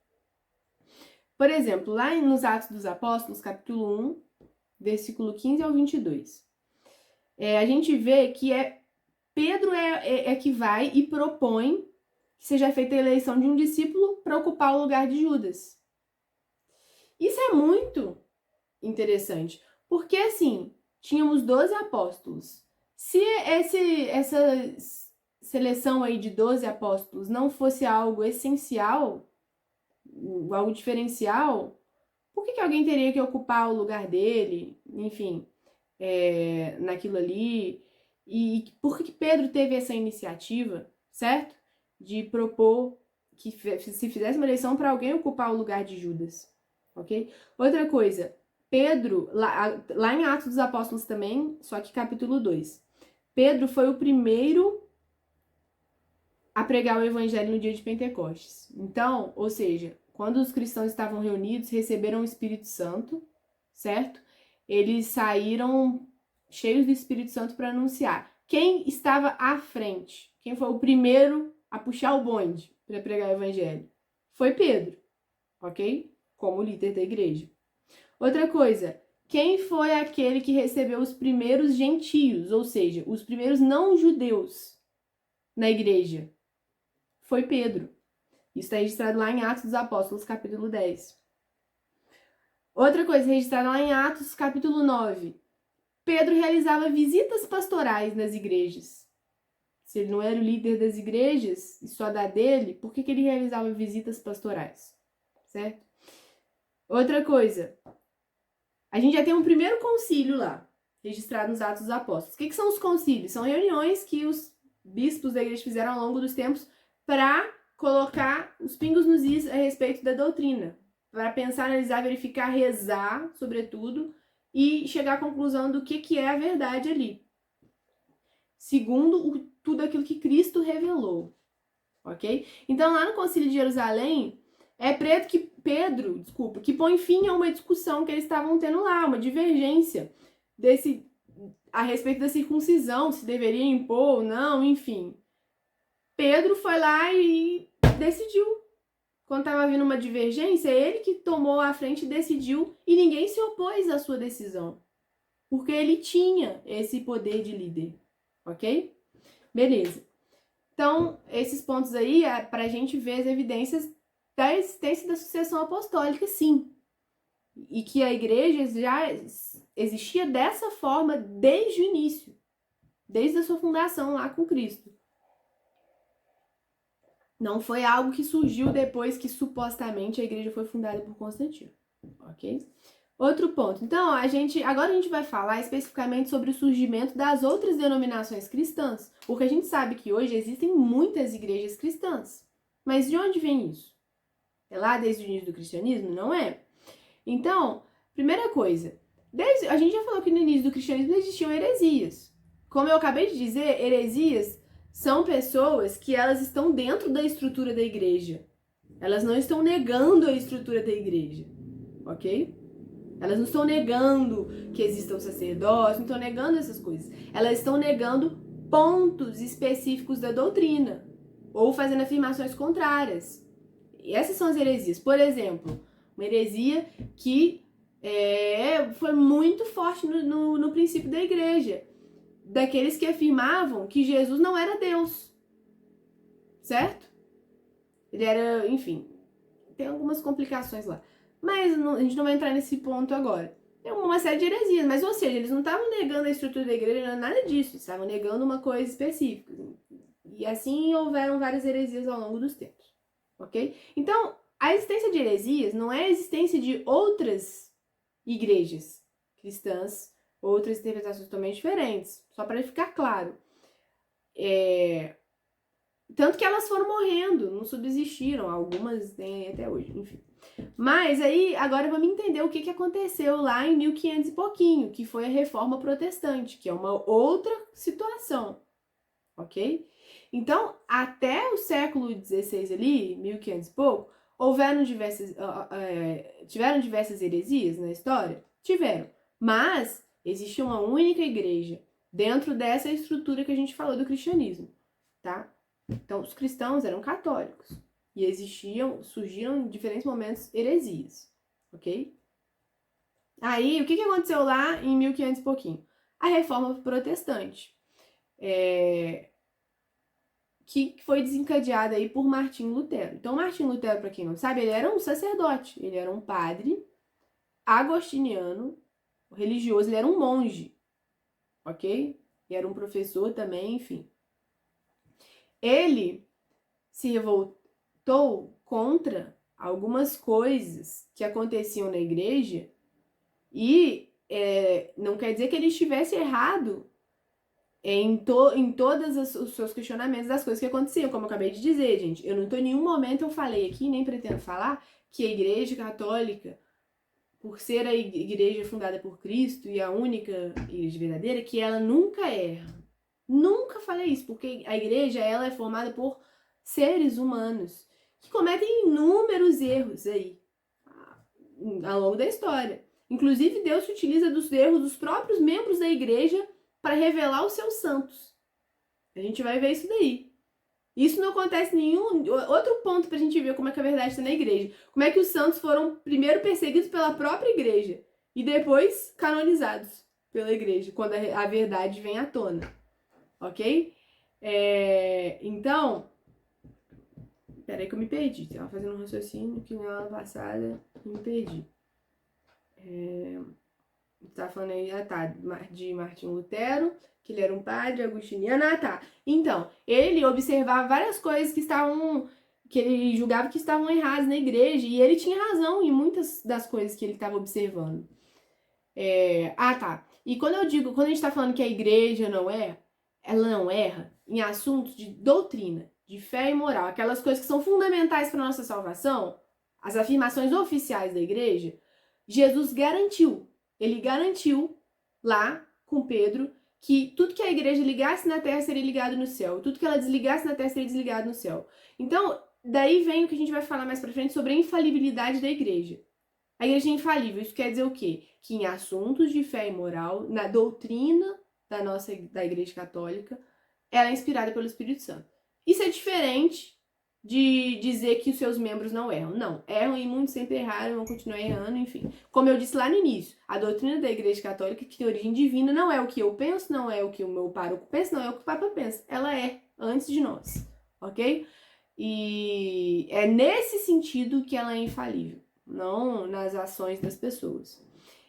Por exemplo, lá nos Atos dos Apóstolos, capítulo 1, versículo 15 ao 22. A gente vê que Pedro que vai e propõe que seja feita a eleição de um discípulo para ocupar o lugar de Judas. Isso é muito interessante, porque assim, tínhamos 12 apóstolos. Se essa seleção aí de 12 apóstolos não fosse algo essencial, algo diferencial, por que alguém teria que ocupar o lugar dele? Enfim, naquilo ali. E por que Pedro teve essa iniciativa, certo? De propor que se fizesse uma eleição para alguém ocupar o lugar de Judas, ok? Outra coisa, Pedro, lá em Atos dos Apóstolos também, só que capítulo 2, Pedro foi o primeiro a pregar o evangelho no dia de Pentecostes. Então, ou seja, quando os cristãos estavam reunidos, receberam o Espírito Santo, certo? Eles saíram cheios do Espírito Santo para anunciar. Quem estava à frente? Quem foi o primeiro a puxar o bonde para pregar o evangelho? Foi Pedro, ok? Como líder da igreja. Outra coisa, quem foi aquele que recebeu os primeiros gentios, ou seja, os primeiros não-judeus na igreja? Foi Pedro. Isso está registrado lá em Atos dos Apóstolos, capítulo 10. Outra coisa registrada lá em Atos, capítulo 9. Pedro realizava visitas pastorais nas igrejas. Se ele não era o líder das igrejas, e só da dele, por que ele realizava visitas pastorais? Certo? Outra coisa. A gente já tem um primeiro concílio lá, registrado nos Atos dos Apóstolos. O que são os concílios? São reuniões que os bispos da igreja fizeram ao longo dos tempos para colocar os pingos nos is a respeito da doutrina, para pensar, analisar, verificar, rezar, sobretudo, e chegar à conclusão do que é a verdade ali, segundo tudo aquilo que Cristo revelou, ok? Então, lá no Concílio de Jerusalém, Pedro, que põe fim a uma discussão que eles estavam tendo lá, uma divergência a respeito da circuncisão, se deveria impor ou não, enfim. Pedro foi lá e decidiu. Quando estava havendo uma divergência, ele que tomou a frente e decidiu, e ninguém se opôs à sua decisão, porque ele tinha esse poder de líder, ok? Beleza. Então, esses pontos aí é para a gente ver as evidências da existência da sucessão apostólica, sim. E que a igreja já existia dessa forma desde o início, desde a sua fundação lá com Cristo. Não foi algo que surgiu depois que supostamente a igreja foi fundada por Constantino, ok? Outro ponto. Então, agora a gente vai falar especificamente sobre o surgimento das outras denominações cristãs, porque a gente sabe que hoje existem muitas igrejas cristãs. Mas de onde vem isso? É lá desde o início do cristianismo? Não é? Então, primeira coisa, a gente já falou que no início do cristianismo existiam heresias. Como eu acabei de dizer, heresias são pessoas que elas estão dentro da estrutura da igreja. Elas não estão negando a estrutura da igreja, ok? Elas não estão negando que existam sacerdotes, não estão negando essas coisas. Elas estão negando pontos específicos da doutrina ou fazendo afirmações contrárias. E essas são as heresias. Por exemplo, uma heresia que foi muito forte no princípio da igreja, daqueles que afirmavam que Jesus não era Deus, certo? Ele era, enfim, tem algumas complicações lá. Mas a gente não vai entrar nesse ponto agora. Tem uma série de heresias, mas ou seja, eles não estavam negando a estrutura da igreja, nada disso, estavam negando uma coisa específica. E assim houveram várias heresias ao longo dos tempos, ok? Então, a existência de heresias não é a existência de outras igrejas cristãs, outras interpretações totalmente diferentes, só para ficar claro. Tanto que elas foram morrendo, não subsistiram, algumas têm até hoje, enfim. Mas aí, agora vamos entender o que aconteceu lá em 1500 e pouquinho, que foi a Reforma Protestante, que é uma outra situação, ok? Então, até o século XVI ali, 1500 e pouco, tiveram diversas heresias na história? Tiveram. Mas existia uma única igreja dentro dessa estrutura que a gente falou do cristianismo, tá? Então, os cristãos eram católicos e surgiram em diferentes momentos heresias, ok? Aí, o que aconteceu lá em 1500 e pouquinho? A Reforma Protestante, que foi desencadeada aí por Martim Lutero. Então, Martim Lutero, para quem não sabe, ele era um sacerdote, ele era um padre agostiniano, religioso, ele era um monge, ok? E era um professor também, enfim. Ele se revoltou contra algumas coisas que aconteciam na igreja e não quer dizer que ele estivesse errado em todos os seus questionamentos das coisas que aconteciam, como eu acabei de dizer, gente. Eu não em nenhum momento eu falei aqui, nem pretendo falar, que a Igreja Católica, por ser a igreja fundada por Cristo e a única igreja verdadeira, que ela nunca erra. Nunca falei isso, porque a igreja ela é formada por seres humanos que cometem inúmeros erros aí ao longo da história. Inclusive, Deus se utiliza dos erros dos próprios membros da igreja para revelar os seus santos. A gente vai ver isso daí. Isso não acontece em nenhum... Outro ponto pra gente ver como é que a verdade está na igreja. Como é que os santos foram primeiro perseguidos pela própria igreja e depois canonizados pela igreja, quando a verdade vem à tona. Ok? Então... Peraí que eu me perdi. Tava fazendo um raciocínio que na aula passada me perdi. Tá falando aí, de Martim Lutero, que ele era um padre agostiniano. Então, ele observava várias coisas que ele julgava que estavam erradas na igreja, e ele tinha razão em muitas das coisas que ele estava observando. E quando a gente está falando que a igreja ela não erra em assuntos de doutrina, de fé e moral, aquelas coisas que são fundamentais para nossa salvação, as afirmações oficiais da igreja, Jesus garantiu. Ele garantiu lá com Pedro que tudo que a igreja ligasse na terra seria ligado no céu, tudo que ela desligasse na terra seria desligado no céu. Então, daí vem o que a gente vai falar mais pra frente sobre a infalibilidade da igreja. A igreja é infalível, isso quer dizer o quê? Que em assuntos de fé e moral, na doutrina da igreja católica, ela é inspirada pelo Espírito Santo. Isso é diferente de dizer que os seus membros não erram. Não, erram e muitos sempre erraram, vão continuar errando, enfim. Como eu disse lá no início, a doutrina da Igreja Católica, que tem origem divina, não é o que eu penso, não é o que o meu pároco pensa, não é o que o Papa pensa. Ela é antes de nós, ok? E é nesse sentido que ela é infalível, não nas ações das pessoas.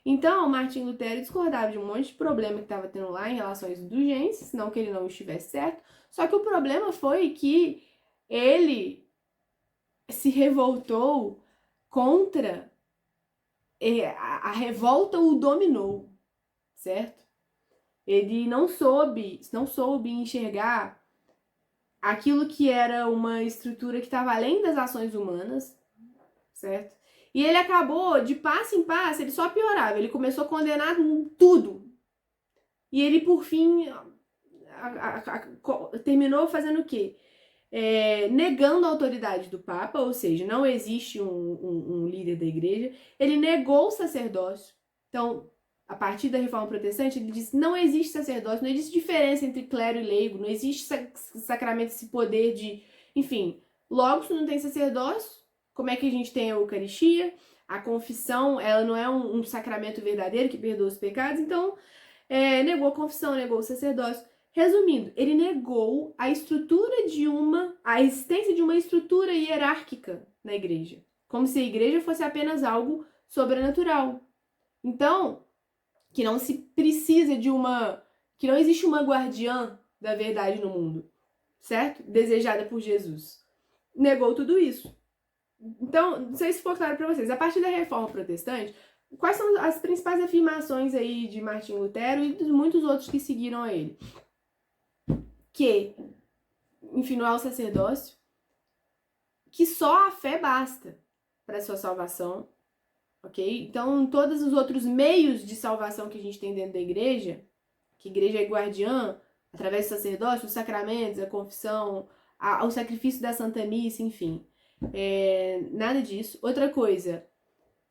Então, Martim Lutero discordava de um monte de problema que estava tendo lá em relação às indulgências, não que ele não estivesse certo, só que o problema foi que ele se revoltou contra a revolta o dominou, certo? Ele não soube enxergar aquilo que era uma estrutura que estava além das ações humanas, certo? E ele acabou, de passo em passo, ele só piorava. Ele começou a condenar tudo. E ele, por fim, terminou fazendo o quê? Negando a autoridade do Papa, ou seja, não existe um líder da igreja. Ele negou o sacerdócio. Então, a partir da Reforma Protestante, ele disse: não existe sacerdócio, não existe diferença entre clero e leigo, não existe sacramento, esse poder de... Enfim, logo, se não tem sacerdócio, como é que a gente tem a Eucaristia? A confissão, ela não é um sacramento verdadeiro que perdoa os pecados, então negou a confissão, negou o sacerdócio. Resumindo, ele negou a existência de uma estrutura hierárquica na igreja, como se a igreja fosse apenas algo sobrenatural. Então, que não se precisa que não existe uma guardiã da verdade no mundo, certo? Desejada por Jesus. Negou tudo isso. Então, não sei se ficou claro para vocês. A partir da Reforma Protestante, quais são as principais afirmações aí de Martim Lutero e de muitos outros que seguiram a ele? Que, enfim, não é o sacerdócio, que só a fé basta para a sua salvação, ok? Então, todos os outros meios de salvação que a gente tem dentro da igreja, que a igreja é guardiã, através do sacerdócio, os sacramentos, a confissão, o sacrifício da Santa Missa, enfim, nada disso. Outra coisa,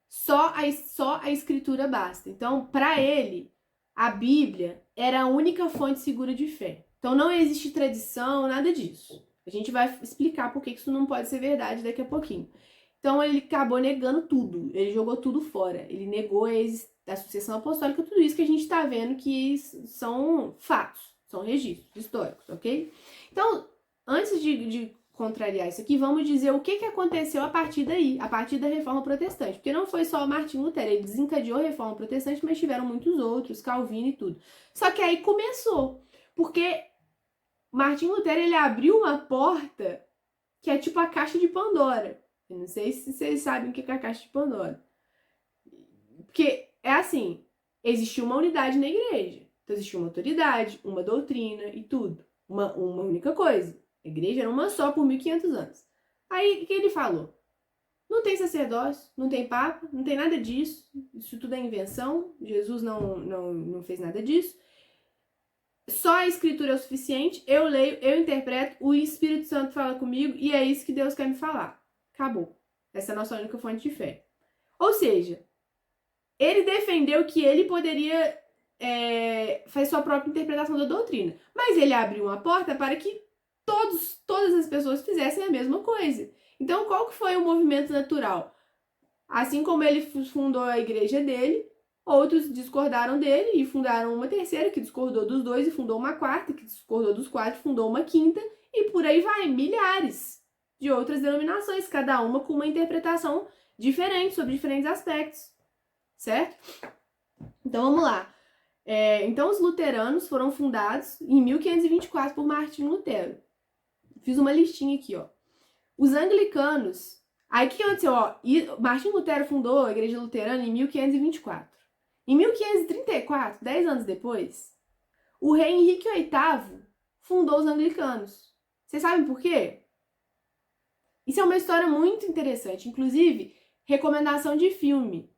só a escritura basta. Então, para ele, a Bíblia era a única fonte segura de fé. Então, não existe tradição, nada disso. A gente vai explicar por que isso não pode ser verdade daqui a pouquinho. Então ele acabou negando tudo, ele jogou tudo fora, ele negou a sucessão apostólica, tudo isso que a gente está vendo que são fatos, são registros históricos, ok? Então, antes de contrariar isso aqui, vamos dizer o que aconteceu a partir daí, a partir da Reforma Protestante, porque não foi só o Martinho Lutero, ele desencadeou a Reforma Protestante, mas tiveram muitos outros, Calvino e tudo. Só que aí começou, porque Martinho Lutero, ele abriu uma porta que é tipo a caixa de Pandora. Eu não sei se vocês sabem o que é a caixa de Pandora. Porque é assim, existiu uma unidade na igreja. Então existia uma autoridade, uma doutrina e tudo. Uma única coisa. A igreja era uma só por 1500 anos. Aí, o que ele falou? Não tem sacerdócio, não tem papa, não tem nada disso. Isso tudo é invenção. Jesus não fez nada disso. Só a escritura é o suficiente. Eu leio, eu interpreto, o Espírito Santo fala comigo e é isso que Deus quer me falar. Acabou. Essa é a nossa única fonte de fé. Ou seja, ele defendeu que ele poderia fazer sua própria interpretação da doutrina. Mas ele abriu uma porta para que todas as pessoas fizessem a mesma coisa. Então, qual que foi o movimento natural? Assim como ele fundou a igreja dele, outros discordaram dele e fundaram uma terceira, que discordou dos dois e fundou uma quarta, que discordou dos quatro e fundou uma quinta, e por aí vai, milhares de outras denominações, cada uma com uma interpretação diferente, sobre diferentes aspectos, certo? Então, vamos lá. Então, os luteranos foram fundados em 1524 por Martinho Lutero. Fiz uma listinha aqui, ó. Os anglicanos... Aí, o que aconteceu? Ó, Martinho Lutero fundou a Igreja Luterana em 1524. Em 1534, 10 anos depois, o rei Henrique VIII fundou os anglicanos. Vocês sabem por quê? Isso é uma história muito interessante. Inclusive, recomendação de filme.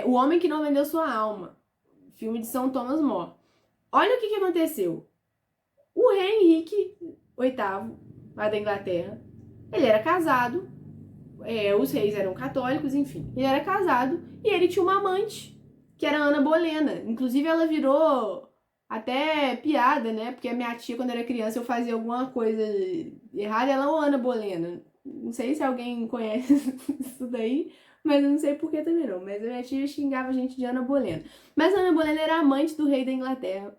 O Homem que Não Vendeu Sua Alma. Filme de São Thomas More. Olha o que aconteceu. O rei Henrique VIII, lá da Inglaterra, ele era casado. Os reis eram católicos, enfim. Ele era casado e ele tinha uma amante, que era Ana Bolena. Inclusive, ela virou até piada, né? Porque a minha tia, quando era criança, eu fazia alguma coisa errada, ela é Ana Bolena. Não sei se alguém conhece isso daí, mas eu não sei por que também não. Mas a minha tia xingava a gente de Ana Bolena. Mas a Ana Bolena era amante do rei da Inglaterra.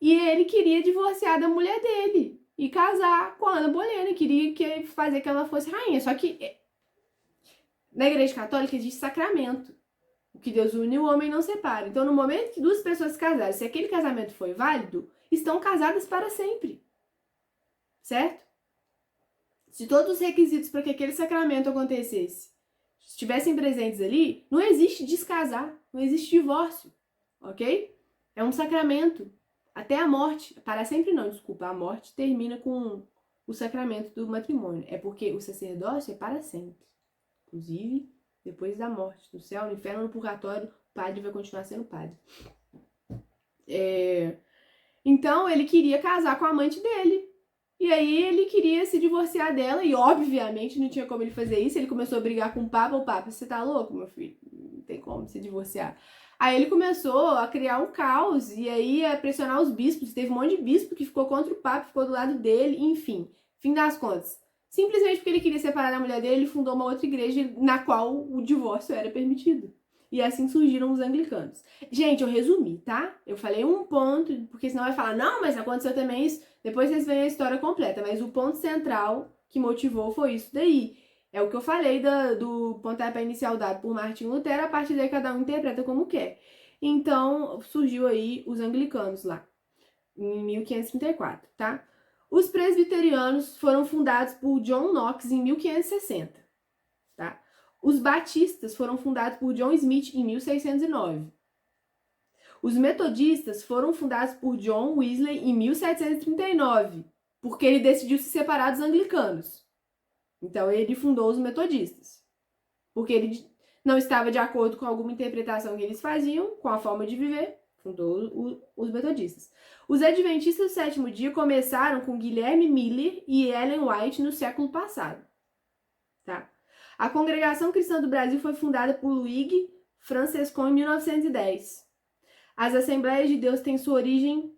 E ele queria divorciar da mulher dele e casar com a Ana Bolena. Queria fazer que ela fosse rainha. Só que na Igreja Católica existe sacramento. O que Deus une, o homem não separa. Então, no momento que duas pessoas se casarem, se aquele casamento foi válido, estão casadas para sempre. Certo? Se todos os requisitos para que aquele sacramento acontecesse estivessem presentes ali, não existe descasar, não existe divórcio. Ok? É um sacramento. Até a morte. Para sempre não, desculpa. A morte termina com o sacramento do matrimônio. É porque o sacerdócio é para sempre. Inclusive, depois da morte, no céu, no inferno, no purgatório, o padre vai continuar sendo padre. Então, ele queria casar com a amante dele. E aí, ele queria se divorciar dela. E, obviamente, não tinha como ele fazer isso. Ele começou a brigar com o Papa. O Papa, você tá louco, meu filho? Não tem como se divorciar. Aí, ele começou a criar um caos. E aí, a pressionar os bispos. Teve um monte de bispo que ficou contra o Papa, ficou do lado dele. Enfim, fim das contas. Simplesmente porque ele queria separar da mulher dele, ele fundou uma outra igreja na qual o divórcio era permitido. E assim surgiram os anglicanos. Gente, eu resumi, tá? Eu falei um ponto, porque senão vai falar, não, mas aconteceu também isso. Depois vocês veem a história completa. Mas o ponto central que motivou foi isso daí. É o que eu falei do pontapé inicial dado por Martinho Lutero, a partir daí cada um interpreta como quer. Então, surgiu aí os anglicanos lá, em 1534, tá? Os presbiterianos foram fundados por John Knox em 1560, tá? Os batistas foram fundados por John Smith em 1609. Os metodistas foram fundados por John Wesley em 1739, porque ele decidiu se separar dos anglicanos. Então ele fundou os metodistas, porque ele não estava de acordo com alguma interpretação que eles faziam, com a forma de viver, fundou os metodistas. Os adventistas do sétimo dia começaram com Guilherme Miller e Ellen White no século passado. Tá? A Congregação Cristã do Brasil foi fundada por Luigi Francescon em 1910. As Assembleias de Deus têm sua origem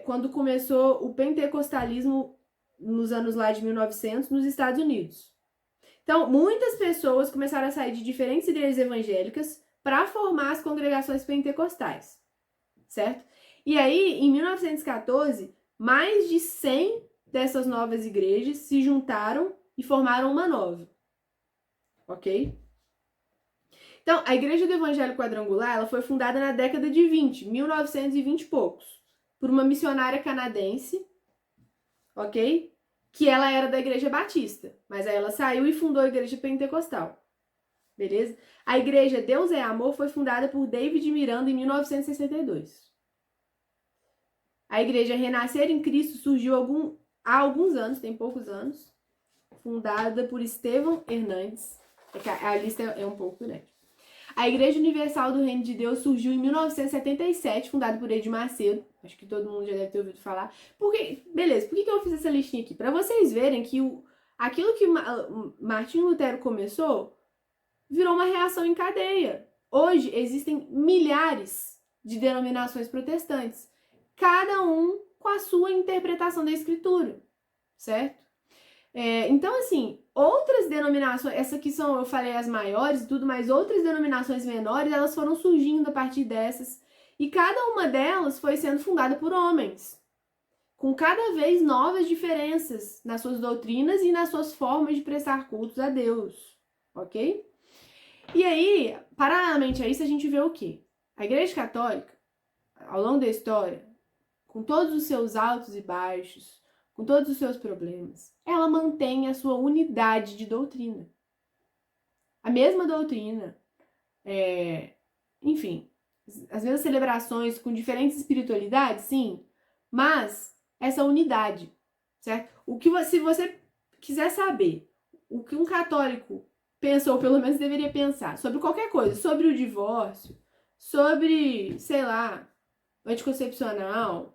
quando começou o pentecostalismo nos anos lá de 1900 nos Estados Unidos. Então, muitas pessoas começaram a sair de diferentes igrejas evangélicas para formar as congregações pentecostais, certo? E aí, em 1914, mais de 100 dessas novas igrejas se juntaram e formaram uma nova, ok? Então, a Igreja do Evangelho Quadrangular ela foi fundada na década de 1920 e poucos, por uma missionária canadense, ok? Que ela era da Igreja Batista, mas aí ela saiu e fundou a Igreja Pentecostal, beleza? A Igreja Deus é Amor foi fundada por David Miranda em 1962. A Igreja Renascer em Cristo surgiu há alguns anos, tem poucos anos, fundada por Estevão Hernandes. A lista é um pouco grande. A Igreja Universal do Reino de Deus surgiu em 1977, fundada por Edir Macedo. Acho que todo mundo já deve ter ouvido falar. Beleza, por que eu fiz essa listinha aqui? Para vocês verem que aquilo que Martinho Lutero começou virou uma reação em cadeia. Hoje existem milhares de denominações protestantes, cada um com a sua interpretação da Escritura, certo? Então, assim, outras denominações, essa aqui são, eu falei, as maiores e tudo, mas outras denominações menores, elas foram surgindo a partir dessas, e cada uma delas foi sendo fundada por homens, com cada vez novas diferenças nas suas doutrinas e nas suas formas de prestar cultos a Deus, ok? E aí, paralelamente a isso, a gente vê o quê? A Igreja Católica, ao longo da história, com todos os seus altos e baixos, com todos os seus problemas, ela mantém a sua unidade de doutrina. A mesma doutrina, enfim, as mesmas celebrações com diferentes espiritualidades, sim, mas essa unidade, certo? Se você quiser saber o que um católico pensa, ou pelo menos deveria pensar, sobre qualquer coisa, sobre o divórcio, sobre, sei lá, anticoncepcional,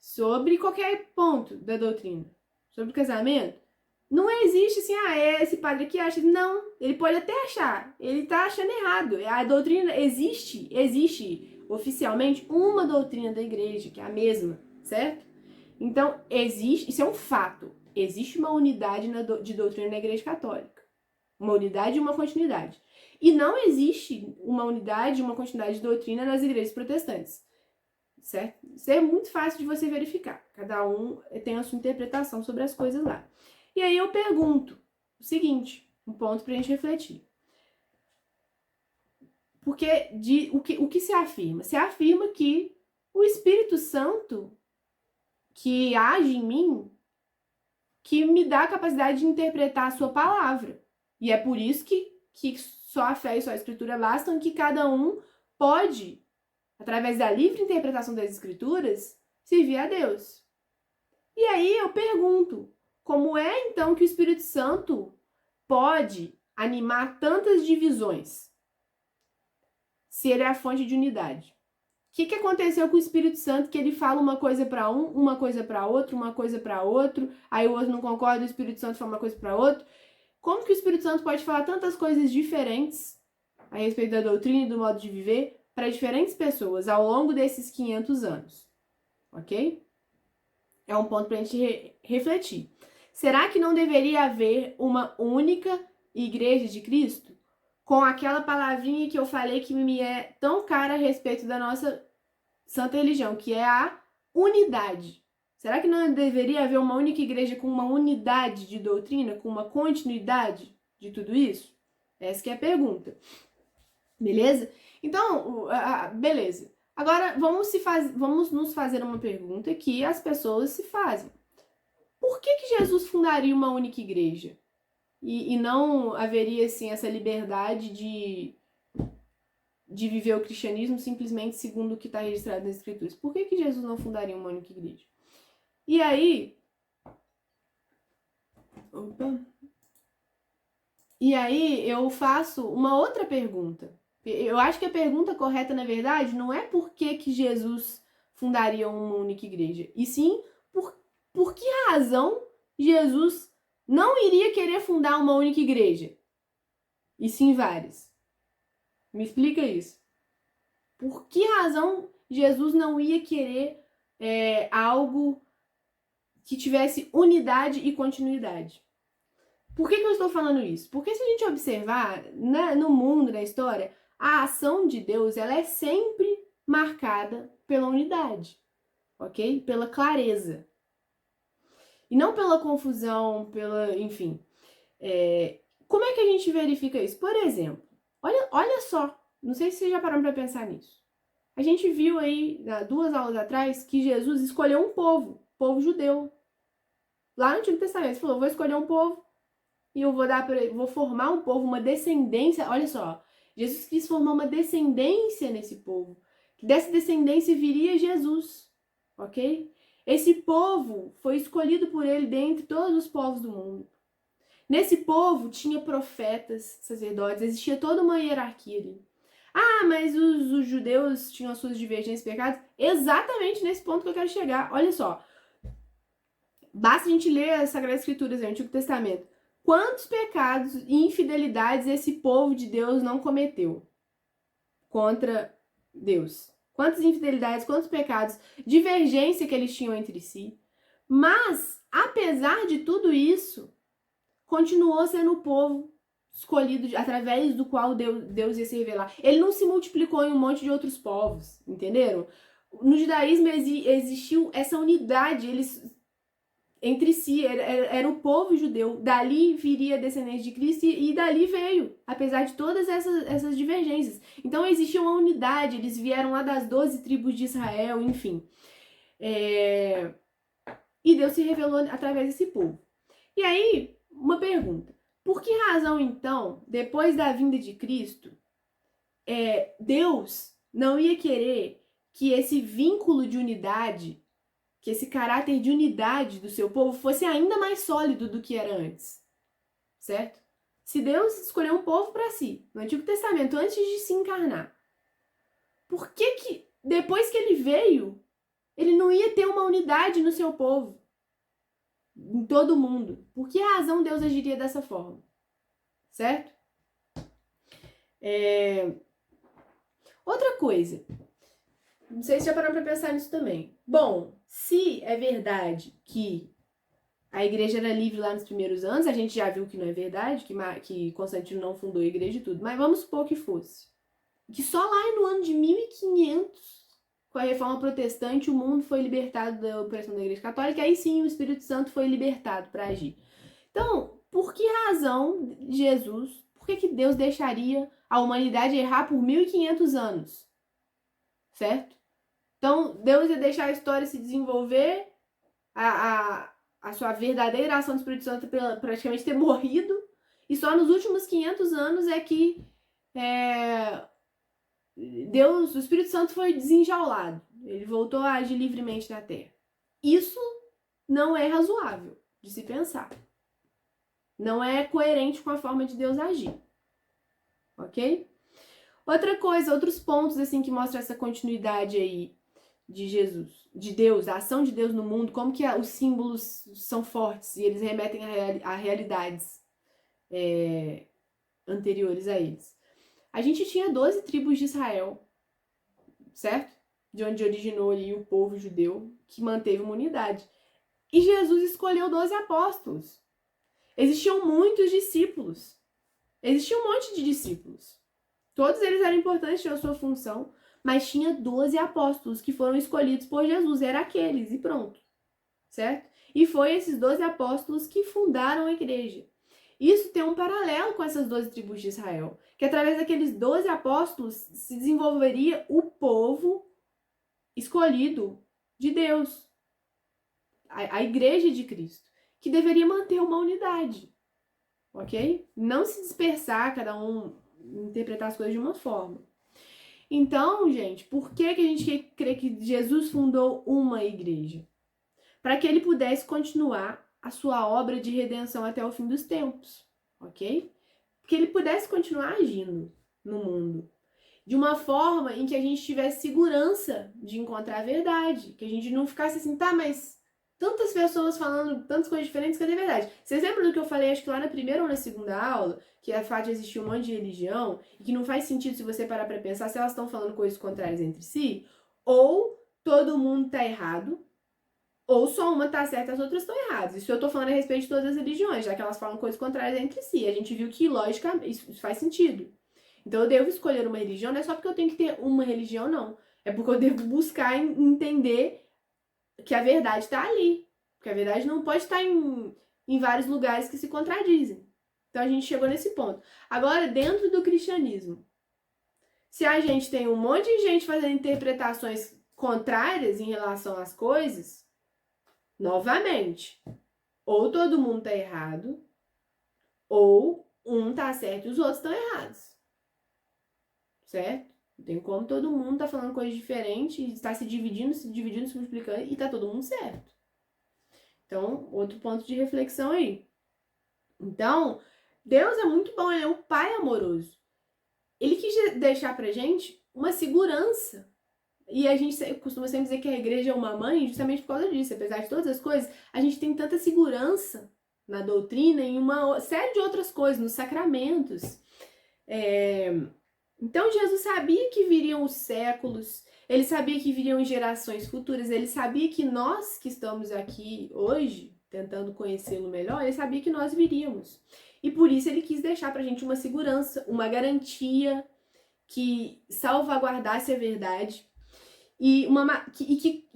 sobre qualquer ponto da doutrina, sobre o casamento, não existe assim, esse padre aqui acha. Não, ele pode até achar, ele tá achando errado. A doutrina existe oficialmente uma doutrina da igreja, que é a mesma, certo? Então, isso é um fato, existe uma unidade de doutrina na igreja católica, uma unidade e uma continuidade. E não existe uma unidade e uma continuidade de doutrina nas igrejas protestantes. Certo? Isso é muito fácil de você verificar. Cada um tem a sua interpretação sobre as coisas lá. E aí eu pergunto o seguinte, um ponto pra gente refletir. Porque o que se afirma? Se afirma que o Espírito Santo que age em mim, que me dá a capacidade de interpretar a sua palavra. E é por isso que só a fé e só a Escritura bastam, que cada um pode, através da livre interpretação das Escrituras, servir a Deus. E aí eu pergunto, como é então que o Espírito Santo pode animar tantas divisões, se ele é a fonte de unidade? O que aconteceu com o Espírito Santo, que ele fala uma coisa para um, uma coisa para outro, uma coisa para outro, aí o outro não concorda, o Espírito Santo fala uma coisa para outro? Como que o Espírito Santo pode falar tantas coisas diferentes a respeito da doutrina e do modo de viver para diferentes pessoas ao longo desses 500 anos? Ok? É um ponto para a gente refletir. Será que não deveria haver uma única igreja de Cristo? Com aquela palavrinha que eu falei que me é tão cara a respeito da nossa santa religião, que é a unidade. Será que não deveria haver uma única igreja com uma unidade de doutrina, com uma continuidade de tudo isso? Essa que é a pergunta. Beleza? Então, beleza. Agora, vamos nos fazer uma pergunta que as pessoas se fazem. Por que Jesus fundaria uma única igreja? E não haveria, assim, essa liberdade de viver o cristianismo simplesmente segundo o que está registrado nas Escrituras? Por que Jesus não fundaria uma única igreja? E aí... E aí eu faço uma outra pergunta. Eu acho que a pergunta correta, na verdade, não é por que Jesus fundaria uma única igreja, e sim por que razão Jesus não iria querer fundar uma única igreja, e sim várias. Me explica isso. Por que razão Jesus não ia querer algo que tivesse unidade e continuidade? Por que eu estou falando isso? Porque se a gente observar no mundo, na história, a ação de Deus ela é sempre marcada pela unidade, ok? Pela clareza. E não pela confusão, enfim. Como é que a gente verifica isso? Por exemplo, olha só, não sei se vocês já pararam para pensar nisso. A gente viu aí, 2 aulas atrás, que Jesus escolheu um povo judeu. Lá no Antigo Testamento, ele falou, vou escolher um povo e eu vou formar um povo, uma descendência. Olha só, Jesus quis formar uma descendência nesse povo. Dessa descendência viria Jesus, ok? Esse povo foi escolhido por ele dentre todos os povos do mundo. Nesse povo tinha profetas, sacerdotes, existia toda uma hierarquia ali. Ah, mas os judeus tinham as suas divergências e pecados? Exatamente nesse ponto que eu quero chegar. Olha só, basta a gente ler as Sagradas Escrituras, o Antigo Testamento. Quantos pecados e infidelidades esse povo de Deus não cometeu contra Deus? Quantas infidelidades, quantos pecados, divergência que eles tinham entre si. Mas, apesar de tudo isso, continuou sendo o povo escolhido através do qual Deus ia se revelar. Ele não se multiplicou em um monte de outros povos, entenderam? No judaísmo existiu essa unidade, eles entre si, era o povo judeu. Dali viria a descendente de Cristo e dali veio, apesar de todas essas divergências. Então existia uma unidade, eles vieram lá das 12 tribos de Israel, enfim. E Deus se revelou através desse povo. E aí, uma pergunta. Por que razão, então, depois da vinda de Cristo, Deus não ia querer que esse vínculo de unidade, que esse caráter de unidade do seu povo fosse ainda mais sólido do que era antes, certo? Se Deus escolheu um povo para si, no Antigo Testamento, antes de se encarnar, por que depois que ele veio, ele não ia ter uma unidade no seu povo, em todo mundo? Por que razão Deus agiria dessa forma, certo? Outra coisa, não sei se já pararam para pensar nisso também. Bom, se é verdade que a igreja era livre lá nos primeiros anos, a gente já viu que não é verdade, que Constantino não fundou a igreja e tudo, mas vamos supor que fosse. Que só lá no ano de 1500, com a reforma protestante, o mundo foi libertado da opressão da igreja católica, aí sim o Espírito Santo foi libertado para agir. Então, por que razão Jesus, por que Deus deixaria a humanidade errar por 1500 anos? Certo? Então, Deus ia deixar a história se desenvolver, a sua verdadeira ação do Espírito Santo praticamente ter morrido, e só nos últimos 500 anos é que o Espírito Santo foi desenjaulado. Ele voltou a agir livremente na Terra. Isso não é razoável de se pensar. Não é coerente com a forma de Deus agir. Ok? Outra coisa, outros pontos assim que mostram essa continuidade aí de Jesus, de Deus, a ação de Deus no mundo, como que os símbolos são fortes e eles remetem a realidades anteriores a eles. A gente tinha 12 tribos de Israel, certo? De onde originou ali o povo judeu, que manteve uma unidade. E Jesus escolheu 12 apóstolos. Existiam muitos discípulos. Existia um monte de discípulos. Todos eles eram importantes, tinham a sua função, mas tinha 12 apóstolos que foram escolhidos por Jesus, era aqueles, e pronto, certo? E foi esses 12 apóstolos que fundaram a igreja. Isso tem um paralelo com essas 12 tribos de Israel, que através daqueles 12 apóstolos se desenvolveria o povo escolhido de Deus, a igreja de Cristo, que deveria manter uma unidade, ok? Não se dispersar, cada um interpretar as coisas de uma forma. Então, gente, por que a gente crê que Jesus fundou uma igreja? Para que ele pudesse continuar a sua obra de redenção até o fim dos tempos, ok? Que ele pudesse continuar agindo no mundo de uma forma em que a gente tivesse segurança de encontrar a verdade, que a gente não ficasse assim, tá, mas tantas pessoas falando tantas coisas diferentes, cadê a verdade? Vocês lembram do que eu falei, acho que lá na primeira ou na segunda aula, que a fato de existir um monte de religião e que não faz sentido se você parar para pensar se elas estão falando coisas contrárias entre si, ou todo mundo tá errado, ou só uma tá certa e as outras estão erradas. Isso eu tô falando a respeito de todas as religiões, já que elas falam coisas contrárias entre si. A gente viu que, logicamente, isso faz sentido. Então eu devo escolher uma religião, não é só porque eu tenho que ter uma religião, não. É porque eu devo buscar entender que a verdade está ali. Porque a verdade não pode estar em vários lugares que se contradizem. Então a gente chegou nesse ponto. Agora, dentro do cristianismo, se a gente tem um monte de gente fazendo interpretações contrárias em relação às coisas, novamente, ou todo mundo tá errado, ou um tá certo e os outros estão errados. Certo? Não tem como todo mundo tá falando coisa diferente, está se dividindo, se multiplicando e tá todo mundo certo. Então, outro ponto de reflexão aí. Então, Deus é muito bom, ele é um pai amoroso. Ele quis deixar pra gente uma segurança. E a gente costuma sempre dizer que a igreja é uma mãe justamente por causa disso. Apesar de todas as coisas, a gente tem tanta segurança na doutrina e uma série de outras coisas, nos sacramentos. Então Jesus sabia que viriam os séculos, ele sabia que viriam gerações futuras, ele sabia que nós que estamos aqui hoje, tentando conhecê-lo melhor, ele sabia que nós viríamos. E por isso ele quis deixar pra gente uma segurança, uma garantia que salvaguardasse a verdade. E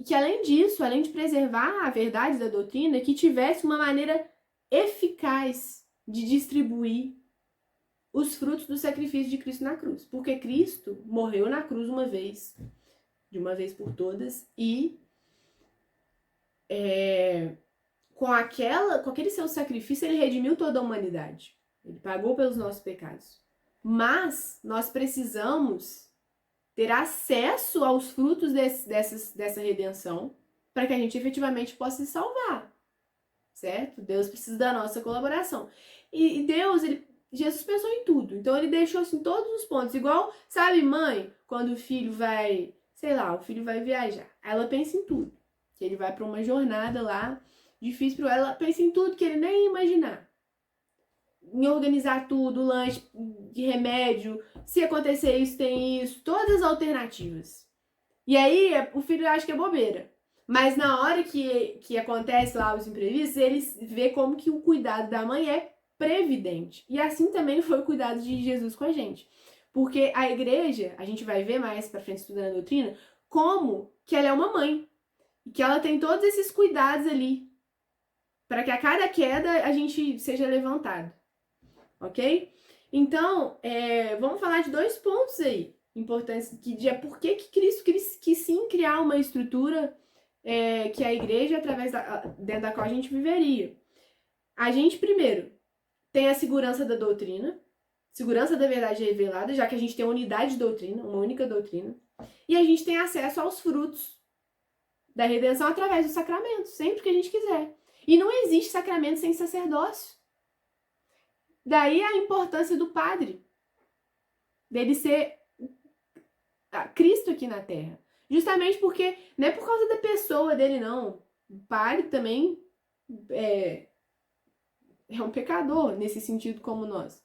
que além disso, além de preservar a verdade da doutrina, que tivesse uma maneira eficaz de distribuir os frutos do sacrifício de Cristo na cruz. Porque Cristo morreu na cruz uma vez, de uma vez por todas, e com aquele seu sacrifício, ele redimiu toda a humanidade. Ele pagou pelos nossos pecados. Mas nós precisamos ter acesso aos frutos dessa redenção para que a gente efetivamente possa se salvar. Certo? Deus precisa da nossa colaboração. E Deus, Jesus pensou em tudo. Então ele deixou assim todos os pontos. Igual, sabe, mãe, quando o filho vai, sei lá, o filho vai viajar. Ela pensa em tudo. Que ele vai para uma jornada lá, difícil para ela, pensa em tudo que ele nem ia imaginar. Em organizar tudo, lanche de remédio, se acontecer isso, tem isso, todas as alternativas. E aí o filho acha que é bobeira. Mas na hora que acontece lá os imprevistos, ele vê como que o cuidado da mãe é previdente. E assim também foi o cuidado de Jesus com a gente. Porque a igreja, a gente vai ver mais pra frente estudando a doutrina, como que ela é uma mãe. E que ela tem todos esses cuidados ali. Para que a cada queda a gente seja levantado. Ok? Então, vamos falar de dois pontos aí importantes. De por que Cristo quis sim criar uma estrutura que a igreja, dentro da qual a gente viveria. A gente, primeiro, tem a segurança da doutrina, segurança da verdade revelada, já que a gente tem uma unidade de doutrina, uma única doutrina, e a gente tem acesso aos frutos da redenção através dos sacramentos, sempre que a gente quiser. E não existe sacramento sem sacerdócio. Daí a importância do padre, dele ser Cristo aqui na Terra. Justamente porque, não é por causa da pessoa dele, não. O padre também é um pecador, nesse sentido como nós.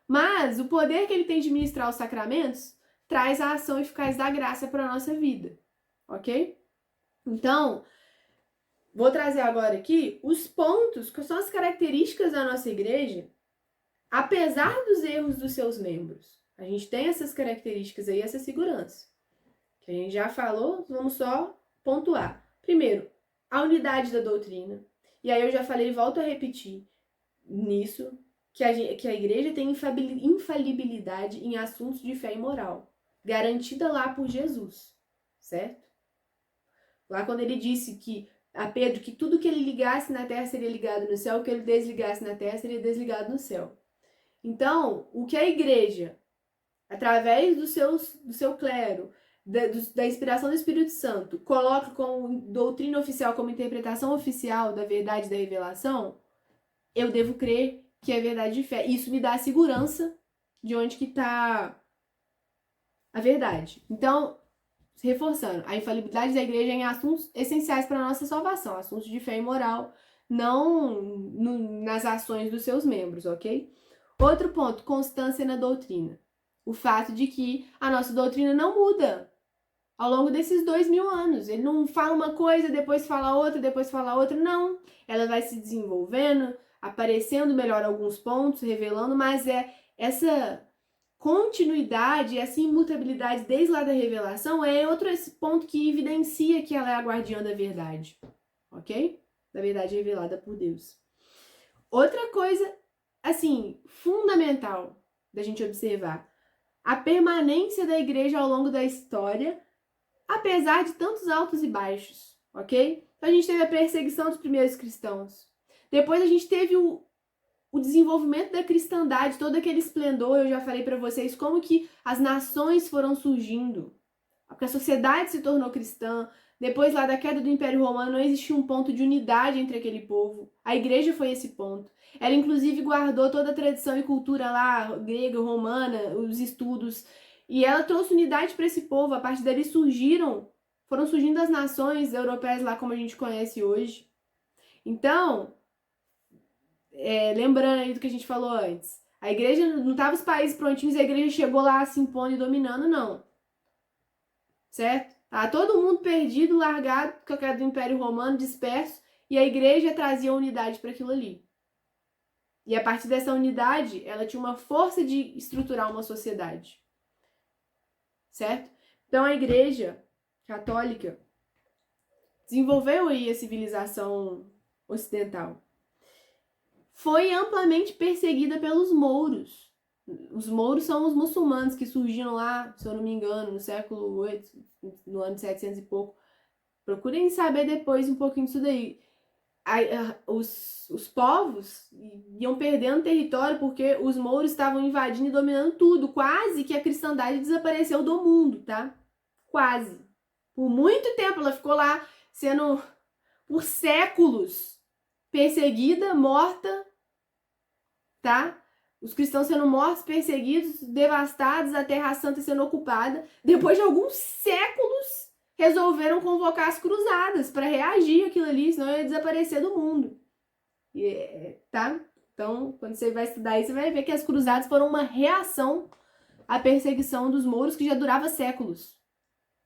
Mas o poder que ele tem de ministrar os sacramentos traz a ação eficaz da graça para a nossa vida. Ok? Então, vou trazer agora aqui os pontos, que são as características da nossa igreja, apesar dos erros dos seus membros. A gente tem essas características aí, essa segurança. Que a gente já falou, vamos só pontuar. Primeiro, a unidade da doutrina. E aí eu já falei e volto a repetir nisso, que a igreja tem infalibilidade em assuntos de fé e moral, garantida lá por Jesus, certo? Lá quando ele disse que a Pedro que tudo que ele ligasse na terra seria ligado no céu, o que ele desligasse na terra seria desligado no céu. Então, o que a igreja, através do seu clero, da inspiração do Espírito Santo, coloca como doutrina oficial, como interpretação oficial da verdade da revelação, eu devo crer que é verdade de fé. Isso me dá a segurança de onde que está a verdade. Então, reforçando, a infalibilidade da igreja é em assuntos essenciais para a nossa salvação, assuntos de fé e moral, não nas ações dos seus membros, ok? Outro ponto, constância na doutrina. O fato de que a nossa doutrina não muda ao longo desses 2000 anos. Ele não fala uma coisa, depois fala outra, depois fala outra. Não. Ela vai se desenvolvendo, aparecendo melhor alguns pontos, revelando, mas essa continuidade, essa imutabilidade desde lá da revelação é outro esse ponto que evidencia que ela é a guardiã da verdade, ok? Da verdade revelada por Deus. Outra coisa, assim, fundamental da gente observar, a permanência da igreja ao longo da história, apesar de tantos altos e baixos, ok? Então a gente teve a perseguição dos primeiros cristãos, depois a gente teve o desenvolvimento da cristandade, todo aquele esplendor, eu já falei para vocês como que as nações foram surgindo, porque a sociedade se tornou cristã, depois lá da queda do Império Romano não existia um ponto de unidade entre aquele povo, a igreja foi esse ponto, ela inclusive guardou toda a tradição e cultura lá, grega, romana, os estudos, e ela trouxe unidade para esse povo, a partir dali foram surgindo as nações europeias lá como a gente conhece hoje. Então, lembrando aí do que a gente falou antes, a igreja não estava os países prontinhos, a igreja chegou lá se impondo e dominando, não. Certo? Tá todo mundo perdido, largado, com a queda do Império Romano, disperso, e a igreja trazia unidade para aquilo ali. E a partir dessa unidade, ela tinha uma força de estruturar uma sociedade. Certo? Então a igreja católica desenvolveu aí a civilização ocidental. Foi amplamente perseguida pelos mouros. Os mouros são os muçulmanos que surgiram lá, se eu não me engano, no século 8, no ano 700 e pouco. Procurem saber depois um pouquinho disso daí. Os povos iam perdendo território porque os mouros estavam invadindo e dominando tudo. Quase que a cristandade desapareceu do mundo, tá? Quase. Por muito tempo ela ficou lá sendo, por séculos, perseguida, morta, tá? Os cristãos sendo mortos, perseguidos, devastados, a Terra Santa sendo ocupada. Depois de alguns séculos, resolveram convocar as cruzadas para reagir àquilo ali, senão ia desaparecer do mundo. Tá? Então, quando você vai estudar isso, você vai ver que as cruzadas foram uma reação à perseguição dos mouros que já durava séculos.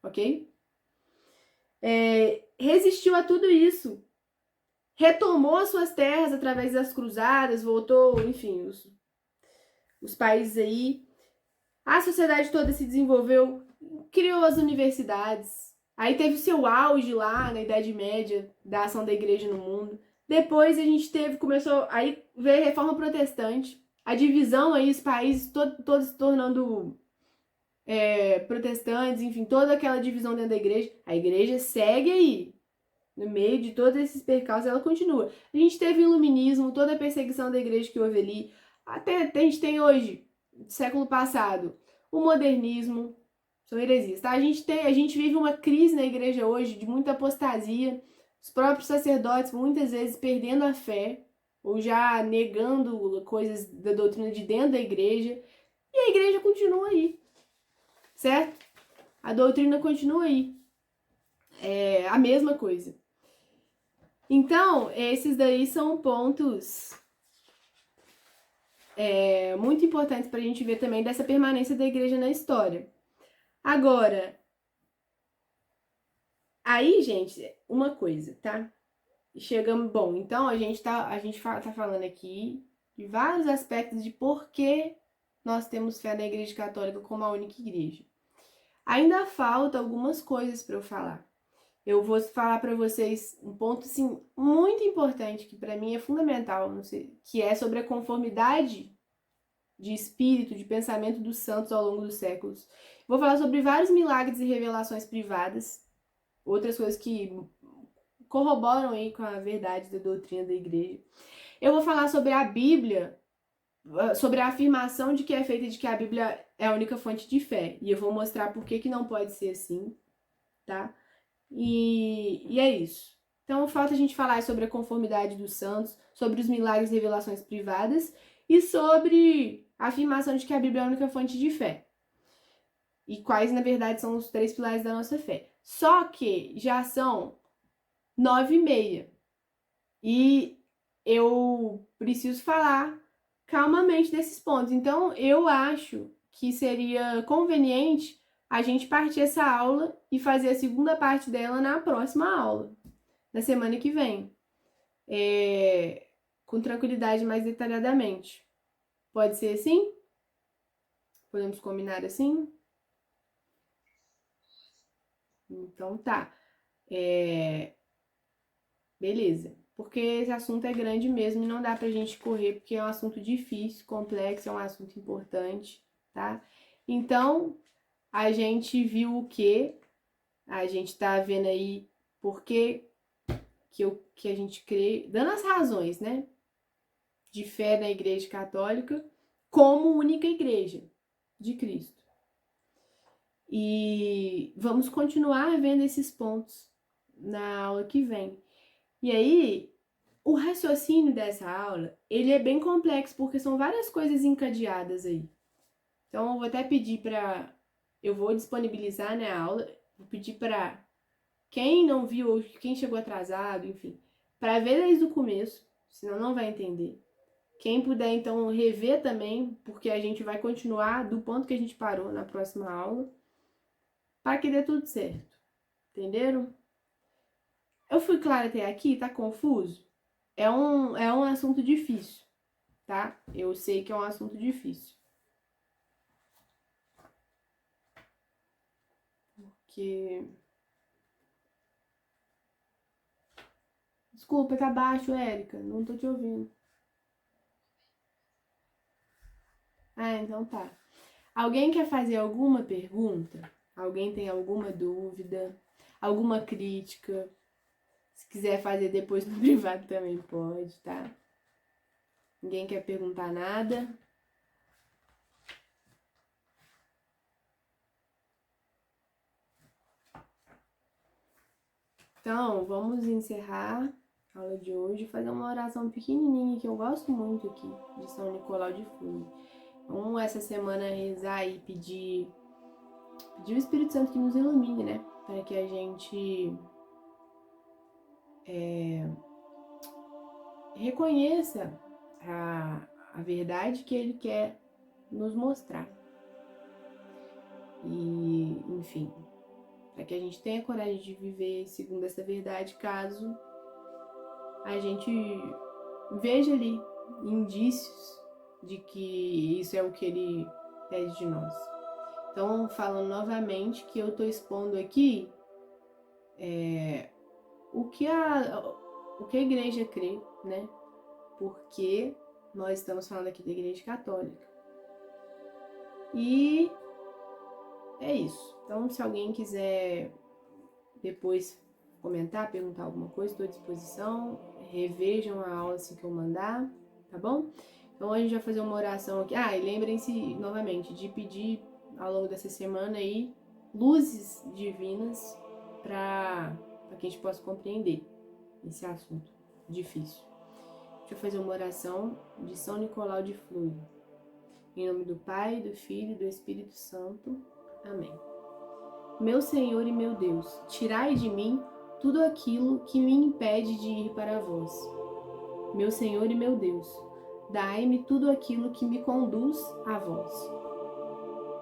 Ok? Resistiu a tudo isso. Retomou as suas terras através das cruzadas, voltou, enfim, os países aí. A sociedade toda se desenvolveu, criou as universidades. Aí teve o seu auge lá na Idade Média da ação da igreja no mundo. Depois a gente aí veio a Reforma Protestante, a divisão aí, os países todos se tornando protestantes, enfim, toda aquela divisão dentro da igreja. A igreja segue aí, no meio de todos esses percalços, ela continua. A gente teve o iluminismo, toda a perseguição da igreja que houve ali. Até a gente tem hoje, século passado, o modernismo, são heresias, tá? A gente vive uma crise na igreja hoje de muita apostasia, os próprios sacerdotes muitas vezes perdendo a fé, ou já negando coisas da doutrina de dentro da igreja, e a igreja continua aí, certo? A doutrina continua aí. É a mesma coisa. Então, esses daí são pontos muito importantes para a gente ver também dessa permanência da igreja na história. Agora, aí, gente, uma coisa, tá? Chegamos, bom, então a gente tá falando aqui de vários aspectos de por que nós temos fé na Igreja Católica como a única igreja. Ainda falta algumas coisas para eu falar. Eu vou falar para vocês um ponto assim muito importante que para mim é fundamental, não sei, que é sobre a conformidade de espírito, de pensamento dos santos ao longo dos séculos. Vou falar sobre vários milagres e revelações privadas, outras coisas que corroboram aí com a verdade da doutrina da igreja. Eu vou falar sobre a Bíblia, sobre a afirmação de que é feita de que a Bíblia é a única fonte de fé. E eu vou mostrar por que não pode ser assim, tá? E é isso. Então, falta a gente falar sobre a conformidade dos santos, sobre os milagres e revelações privadas e sobre a afirmação de que a Bíblia é a única fonte de fé. E quais, na verdade, são os 3 pilares da nossa fé. Só que já são 9h30. E eu preciso falar calmamente desses pontos. Então, eu acho que seria conveniente a gente partir essa aula e fazer a segunda parte dela na próxima aula, na semana que vem, com tranquilidade, mais detalhadamente. Pode ser assim? Podemos combinar assim? Então tá. Beleza. Porque esse assunto é grande mesmo e não dá pra gente correr, porque é um assunto difícil, complexo, é um assunto importante, tá? Então, a gente viu o quê? A gente tá vendo aí por que a gente crê, dando as razões, né? De fé na Igreja Católica como única igreja de Cristo. E vamos continuar vendo esses pontos na aula que vem. E aí, o raciocínio dessa aula, ele é bem complexo, porque são várias coisas encadeadas aí. Então, eu vou até pedir para... Eu vou disponibilizar, né, a aula, vou pedir para quem não viu, ou quem chegou atrasado, enfim, para ver desde o começo, senão não vai entender. Quem puder, então, rever também, porque a gente vai continuar do ponto que a gente parou na próxima aula, para que dê tudo certo. Entenderam? Eu fui clara até aqui? Tá confuso? É um assunto difícil, tá? Eu sei que é um assunto difícil. Porque... Desculpa, tá baixo, Érica. Não tô te ouvindo. Ah, então tá. Alguém quer fazer alguma pergunta? Alguém tem alguma dúvida? Alguma crítica? Se quiser fazer depois no privado também pode, tá? Ninguém quer perguntar nada? Então, vamos encerrar a aula de hoje e fazer uma oração pequenininha que eu gosto muito aqui, de São Nicolau de Flores. Vamos essa semana rezar e pedir o Espírito Santo que nos ilumine, né? Para que a gente reconheça a verdade que ele quer nos mostrar. E, enfim, para que a gente tenha coragem de viver segundo essa verdade, caso a gente veja ali indícios de que isso é o que ele pede de nós. Então, falando novamente que eu estou expondo aqui o que a igreja crê, né? Porque nós estamos falando aqui da Igreja Católica. E é isso. Então, se alguém quiser depois comentar, perguntar alguma coisa, estou à disposição. Revejam a aula assim que eu mandar, tá bom? Então, a gente vai fazer uma oração aqui. Ah, e lembrem-se novamente de pedir ao longo dessa semana aí luzes divinas para que a gente possa compreender esse assunto difícil. Deixa eu fazer uma oração de São Nicolau de Flores. Em nome do Pai, do Filho e do Espírito Santo. Amém. Meu Senhor e meu Deus, tirai de mim tudo aquilo que me impede de ir para vós. Meu Senhor e meu Deus, dai-me tudo aquilo que me conduz a vós.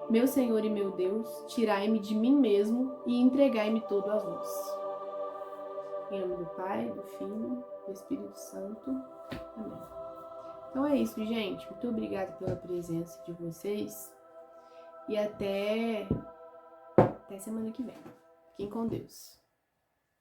Meu Senhor e meu Deus, tirai-me de mim mesmo e entregai-me todo a vós. Em nome do Pai, do Filho e do Espírito Santo. Amém. Então é isso, gente. Muito obrigada pela presença de vocês. E até semana que vem. Fiquem com Deus.